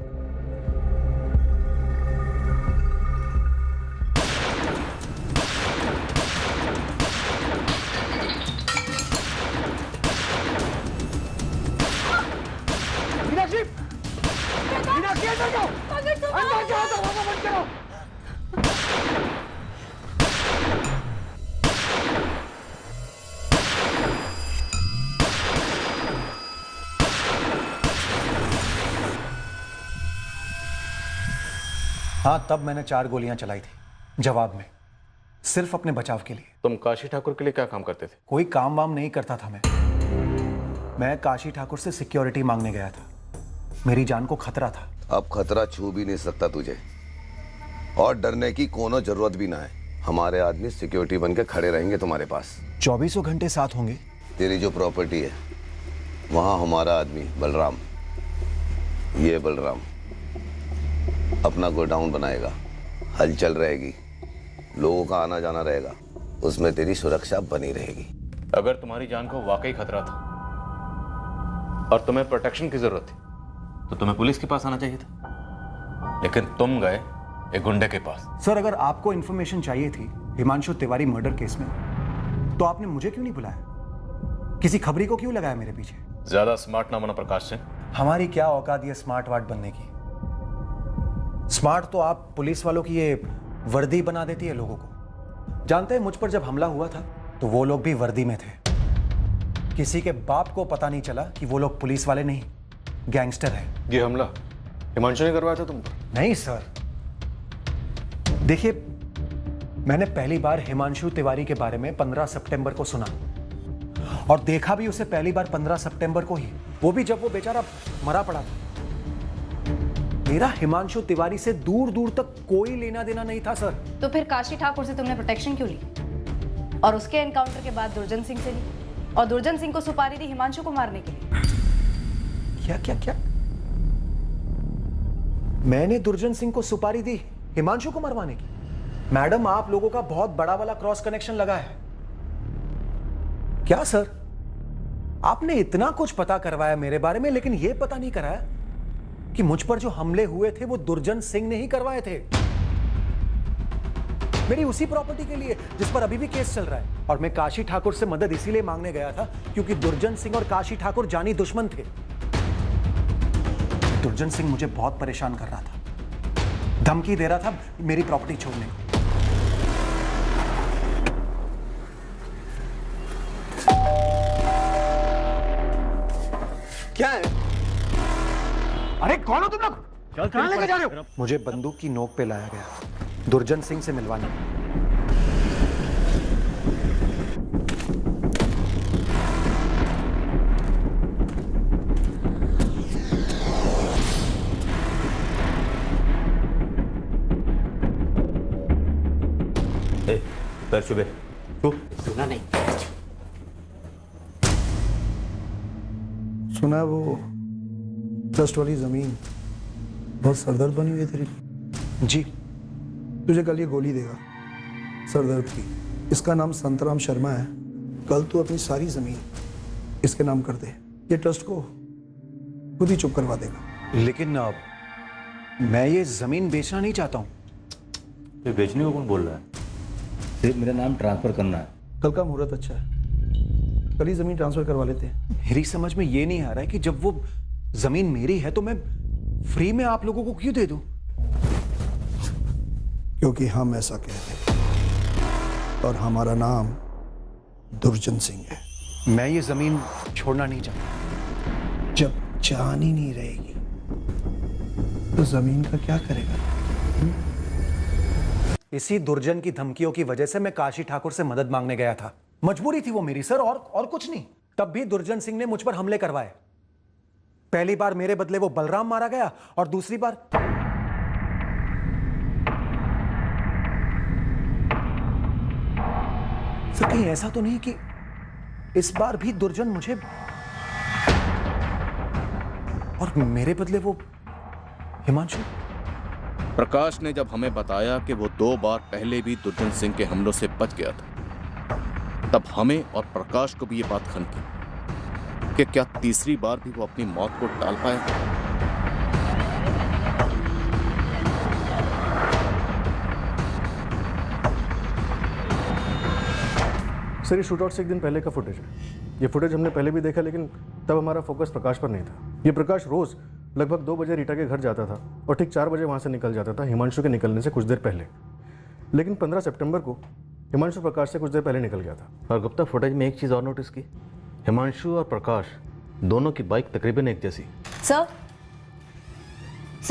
हाँ, तब मैंने 4 गोलियां चलाई थी जवाब में, सिर्फ अपने बचाव के लिए। तुम काशी ठाकुर के लिए क्या काम करते थे? कोई काम वाम नहीं करता था मैं काशी ठाकुर से सिक्योरिटी मांगने गया था, मेरी जान को खतरा था। अब खतरा छू भी नहीं सकता तुझे, और डरने की कोनो जरूरत भी ना है। हमारे आदमी सिक्योरिटी बन के खड़े रहेंगे तुम्हारे पास, 24 घंटे साथ होंगे। तेरी जो प्रॉपर्टी है वहां हमारा आदमी बलराम, ये बलराम अपना गोडाउन बनाएगा, हलचल रहेगी, लोगों का आना जाना रहेगा, उसमें तेरी सुरक्षा बनी रहेगी। अगर तुम्हारी जान को वाकई खतरा था और तुम्हें प्रोटेक्शन की जरूरत थी, तो तुम्हें पुलिस के पास आना चाहिए था, लेकिन तुम गए एक गुंडे के पास। सर, अगर आपको इंफॉर्मेशन चाहिए थी हिमांशु तिवारी मर्डर केस में, तो आपने मुझे क्यों नहीं बुलाया? किसी खबरी को क्यों लगाया मेरे पीछे? ज्यादा स्मार्ट ना बना प्रकाश सिंह। हमारी क्या औकात ये स्मार्ट वार्ड बनने की? स्मार्ट तो आप पुलिस वालों की ये वर्दी बना देती है लोगों को। जानते हैं, मुझ पर जब हमला हुआ था तो वो लोग भी वर्दी में थे। किसी के बाप को पता नहीं चला कि वो लोग पुलिस वाले नहीं, गैंगस्टर हैं। ये हमला हिमांशु ने करवाया था तुम पर? नहीं सर, देखिए, मैंने पहली बार हिमांशु तिवारी के बारे में 15 सितंबर को सुना, और देखा भी उसे पहली बार 15 सितंबर को ही, वो भी जब वो बेचारा मरा पड़ा था। मेरा हिमांशु तिवारी से दूर दूर तक कोई लेना देना नहीं था सर। तो फिर काशी ठाकुर से तुमने प्रोटेक्शन क्यों ली? और उसके एनकाउंटर के बाद दुर्जन सिंह से ली, और दुर्जन सिंह को सुपारी दी हिमांशु को मारने के लिए। क्या क्या क्या? मैंने दुर्जन सिंह को सुपारी दी हिमांशु को मरवाने की? मैडम, आप लोगों का बहुत बड़ा वाला क्रॉस कनेक्शन लगा है क्या सर? आपने इतना कुछ पता करवाया मेरे बारे में, लेकिन यह पता नहीं कराया कि मुझ पर जो हमले हुए थे वो दुर्जन सिंह ने ही करवाए थे, मेरी उसी प्रॉपर्टी के लिए जिस पर अभी भी केस चल रहा है। और मैं काशी ठाकुर से मदद इसीलिए मांगने गया था क्योंकि दुर्जन सिंह और काशी ठाकुर जानी दुश्मन थे। दुर्जन सिंह मुझे बहुत परेशान कर रहा था, धमकी दे रहा था मेरी प्रॉपर्टी छोड़ने को। क्या है? अरे कौन हो तुम लोग? कहां लेके जा रहे हो? मुझे बंदूक की नोक पे लाया गया दुर्जन सिंह से मिलवाने। पैर छुबे सुना नहीं। सुना वो ट्रस्ट वाली जमीन बहुत सरदर्द बनी हुई है तेरी। जी। तुझे कल ये गोली देगा सरदर्द की। इसका नाम संतराम शर्मा है। कल तू अपनी सारी जमीन इसके नाम कर दे, ये ट्रस्ट को खुद ही चुप करवा देगा। लेकिन मैं ये जमीन बेचना नहीं चाहता हूँ। ये बेचने को कौन बोल रहा है? सिर्फ मेरा नाम ट्रांसफर करना है। कल का मुहूर्त अच्छा है, कल ही जमीन ट्रांसफर करवा लेते हैं। मेरी समझ में ये नहीं आ रहा है कि जब वो जमीन मेरी है तो मैं फ्री में आप लोगों को क्यों दे दूं? क्योंकि हम ऐसा कहते हैं और हमारा नाम दुर्जन सिंह है। मैं ये जमीन छोड़ना नहीं चाहता। जब जान ही नहीं रहेगी तो जमीन का क्या करेगा? इसी दुर्जन की धमकियों की वजह से मैं काशी ठाकुर से मदद मांगने गया था। मजबूरी थी वो मेरी सर, और कुछ नहीं। तब भी दुर्जन सिंह ने मुझ पर हमले करवाए। पहली बार मेरे बदले वो बलराम मारा गया और दूसरी बार सर कहीं ऐसा तो नहीं कि इस बार भी दुर्जन मुझे और मेरे बदले वो हिमांशु? प्रकाश ने जब हमें बताया कि वो 2 बार पहले भी दुर्जन सिंह के हमलों से बच गया था, तब हमें और प्रकाश को भी ये बात खनकी कि क्या तीसरी बार भी वो अपनी मौत को टाल पाया। सर ये शूटआउट से एक दिन पहले का फुटेज है। ये फुटेज हमने पहले भी देखा, लेकिन तब हमारा फोकस प्रकाश पर नहीं था। ये प्रकाश रोज लगभग 2 बजे रीटा के घर जाता था और ठीक 4 बजे वहाँ से निकल जाता था, हिमांशु के निकलने से कुछ देर पहले। लेकिन 15 सितंबर को हिमांशु प्रकाश से कुछ देर पहले निकल गया था। और गुप्ता, फुटेज में एक चीज़ और नोटिस की, हिमांशु और प्रकाश दोनों की बाइक तकरीबन एक जैसी। सर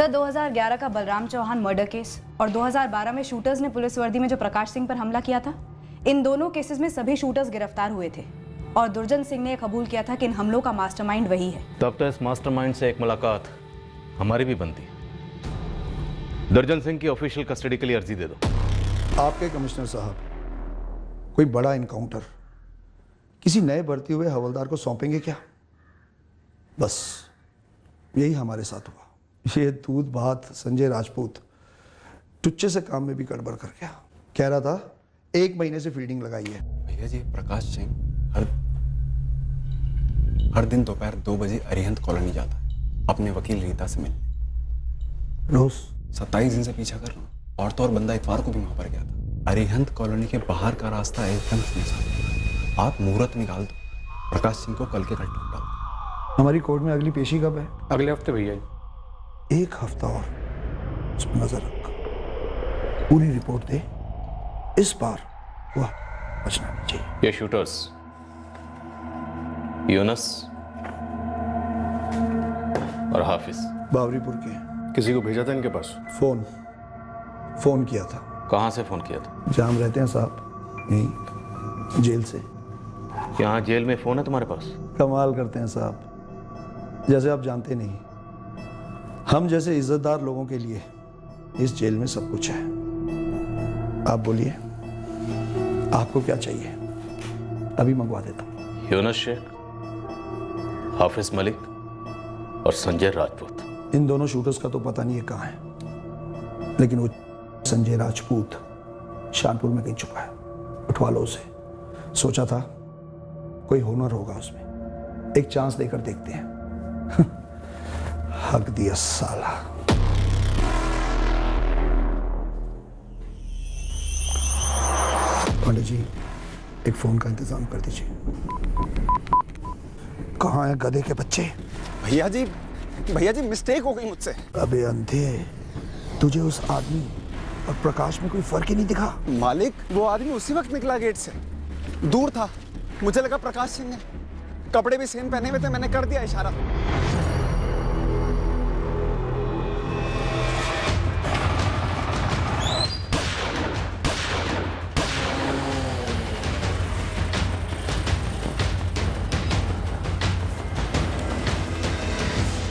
2011 का बलराम चौहान मर्डर केस और 2012 में शूटर्स ने पुलिस वर्दी में जो प्रकाश सिंह पर हमला किया था, इन दोनों केसेस में सभी शूटर्स गिरफ्तार हुए थे और दुर्जन सिंह ने कबूल किया था कि इन हमलों का मास्टरमाइंड वही है। तब तो इस मास्टरमाइंड से एक मुलाकात हमारी भी बनती। दुर्जन सिंह की ऑफिशियल कस्टडी के लिए अर्जी दे दो। आपके कमिश्नर साहब कोई बड़ा इनकाउंटर किसी नए भर्ती हुए हवलदार को सौंपेंगे क्या? बस यही हमारे साथ हुआ। ये दूध भात संजय राजपूत टुच्चे से काम में भी गड़बड़ कर गया। कह रहा था 1 महीने से फील्डिंग लगाई है। भैया जी, प्रकाश सिंह हर दिन दोपहर 2 बजे अरिहंत कॉलोनी जाता है अपने वकील रीता से मिलने। रोज 27 दिन से पीछा कर रहा हूँ। और तो और बंदा इतवार को भी वहां पर गया था। अरिहंत कॉलोनी के बाहर का रास्ता एकदम सुनसान। आप मुहूर्त निकाल दो, प्रकाश सिंह को कल के कल लौटा। हमारी कोर्ट में अगली पेशी कब है? अगले हफ्ते भैया। 1 हफ्ता और उस पर नजर रख, पूरी रिपोर्ट दे। इस बार वह बचना नहीं चाहिए। ये शूटर्स यूनस और हाफिज बावरीपुर के। किसी को भेजा था इनके पास? फोन किया था। कहाँ से फोन किया था? जहाँ हम रहते हैं साहब, यहीं जेल से। यहाँ जेल में फोन है तुम्हारे पास? कमाल करते हैं साहब, जैसे आप जानते नहीं, हम जैसे इज्जतदार लोगों के लिए इस जेल में सब कुछ है। आप बोलिए, आपको क्या चाहिए? अभी मंगवा देता हूँ। यूनुस शेख, हाफिज मलिक और संजय राजपूत। इन दोनों शूटर्स का तो पता नहीं है कहाँ है, लेकिन वो संजय राजपूत शानपुर में कहीं छुपा है। उठवा लो उसे। सोचा था कोई हुनर होगा उसमें, एक चांस देकर देखते हैं। हक दिया साला। पांडे जी, एक फोन का इंतजाम कर दीजिए। कहाँ है गधे के बच्चे? भैया जी मिस्टेक हो गई मुझसे। अबे अंधे, तुझे उस आदमी और प्रकाश में कोई फर्क ही नहीं दिखा? मालिक, वो आदमी उसी वक्त निकला गेट से, दूर था, मुझे लगा प्रकाश सिंह है। कपड़े भी सेम पहने हुए थे, मैंने कर दिया इशारा।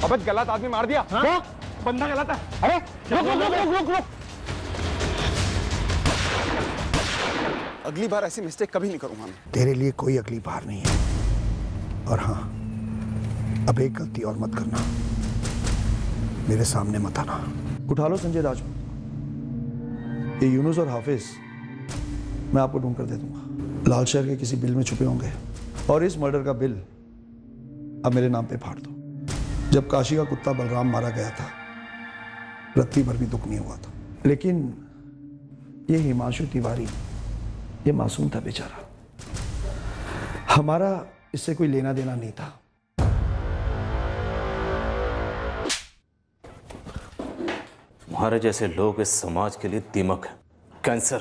अबे गलत आदमी मार दिया। हाँ? बंदा गलत है। अरे रुक। अगली बार ऐसी मिस्टेक कभी नहीं करूंगा मैं। तेरे लिए कोई अगली बार नहीं है। और हाँ, अब एक गलती और मत करना, मेरे सामने मत आना। उठा लो संजय राजपूत। ये यूनुस और हाफिज मैं आपको ढूंढ कर दे दूंगा। लाल शहर के किसी बिल में छुपे होंगे, और इस मर्डर का बिल अब मेरे नाम पे फाड़ दो। जब काशी का कुत्ता बलराम मारा गया था, रत्ती भर भी दुख नहीं हुआ था, लेकिन ये हिमांशु तिवारी, ये मासूम था बेचारा। हमारा इससे कोई लेना देना नहीं था। तुम्हारे जैसे लोग इस समाज के लिए दीमक है, कैंसर।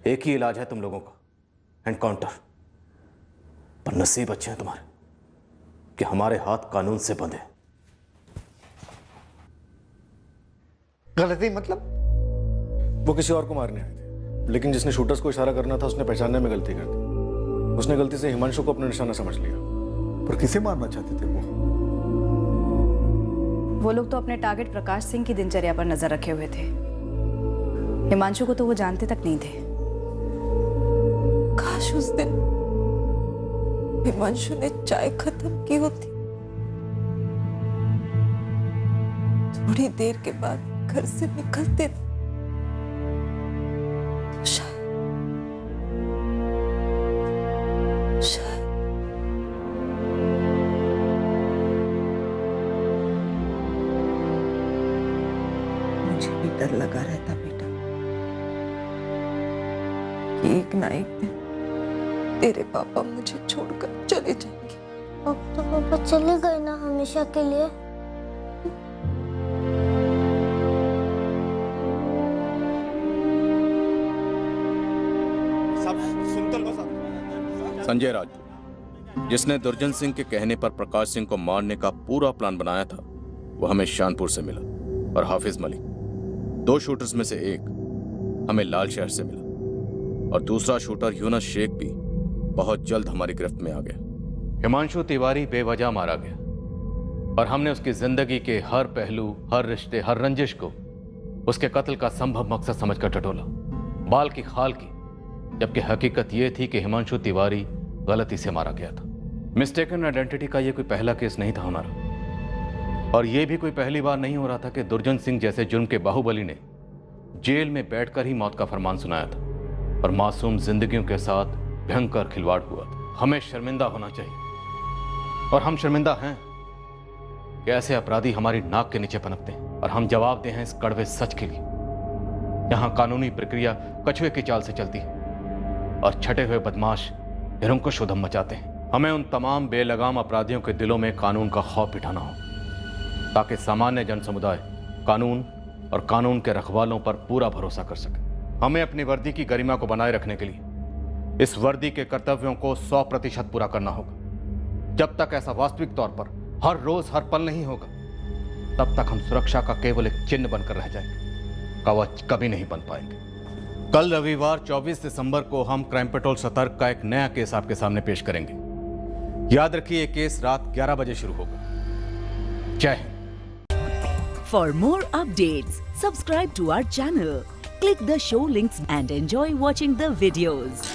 एक ही इलाज है तुम लोगों का, एनकाउंटर। पर नसीब अच्छे हैं तुम्हारे कि हमारे हाथ कानून से बंधे। गलती मतलब? वो किसी और को मारने आए थे, लेकिन जिसने शूटर्स को इशारा करना था उसने पहचानने में गलती कर दी। उसने गलती से हिमांशु को अपना निशाना समझ लिया। पर किसे मारना चाहते थे वो लोग तो अपने टारगेट प्रकाश सिंह की दिनचर्या पर नजर रखे हुए थे। हिमांशु को तो वो जानते तक नहीं थे। काश उस दिन हिमांशु ने चाय खत्म की होती। थोड़ी देर के बाद घर से निकलते तो शायद मुझे भी डर लगा रहता बेटा कि एक ना एक दिन तेरे पापा मुझे छोड़कर चले जाएंगे। अब तो पापा चले गए ना हमेशा के लिए। संजय राजपूत, जिसने दुर्जन सिंह के कहने पर प्रकाश सिंह को मारने का पूरा प्लान बनाया था, वो हमें शानपुर से मिला। और हाफिज मलिक, दो शूटर्स में से एक हमें लाल शहर से मिला, और दूसरा शूटर यूनुस शेख भी बहुत जल्द हमारी गिरफ्त में आ गया। हिमांशु तिवारी बेवजह मारा गया, और हमने उसकी जिंदगी के हर पहलू, हर रिश्ते, हर रंजिश को उसके कत्ल का संभव मकसद समझकर टटोला, बाल की खाल की। जबकि हकीकत यह थी कि हिमांशु तिवारी गलती से मारा गया था। मिस्टेकन आइडेंटिटी का यह कोई पहला केस नहीं था हमारा, और यह भी कोई पहली बार नहीं हो रहा था कि दुर्जन सिंह जैसे जुर्म के बाहुबली ने जेल में बैठकर ही मौत का फरमान सुनाया था, और मासूम जिंदगियों के साथ भयंकर खिलवाड़ हुआ था। हमें शर्मिंदा होना चाहिए, और हम शर्मिंदा हैं कि ऐसे अपराधी हमारी नाक के नीचे पनपते हैं, और हम जवाबदेह हैं इस कड़वे सच के लिए। यहां कानूनी प्रक्रिया कछुए की चाल से चलती है, और छटे हुए बदमाश निरंकुश उधम मचाते हैं। हमें उन तमाम बेलगाम अपराधियों के दिलों में कानून का खौफ बिठाना हो, ताकि सामान्य जन समुदाय कानून और कानून के रखवालों पर पूरा भरोसा कर सके। हमें अपनी वर्दी की गरिमा को बनाए रखने के लिए इस वर्दी के कर्तव्यों को 100% पूरा करना होगा। जब तक ऐसा वास्तविक तौर पर हर रोज हर पल नहीं होगा, तब तक हम सुरक्षा का केवल एक चिन्ह बनकर रह जाएंगे, कवच कभी नहीं बन पाएंगे। कल रविवार 24 दिसंबर को हम क्राइम पेट्रोल सतर्क का एक नया केस आपके सामने पेश करेंगे। याद रखिए ये केस रात 11 बजे शुरू होगा। जय Hind. For more updates, subscribe to our channel, click the show links and enjoy watching the videos.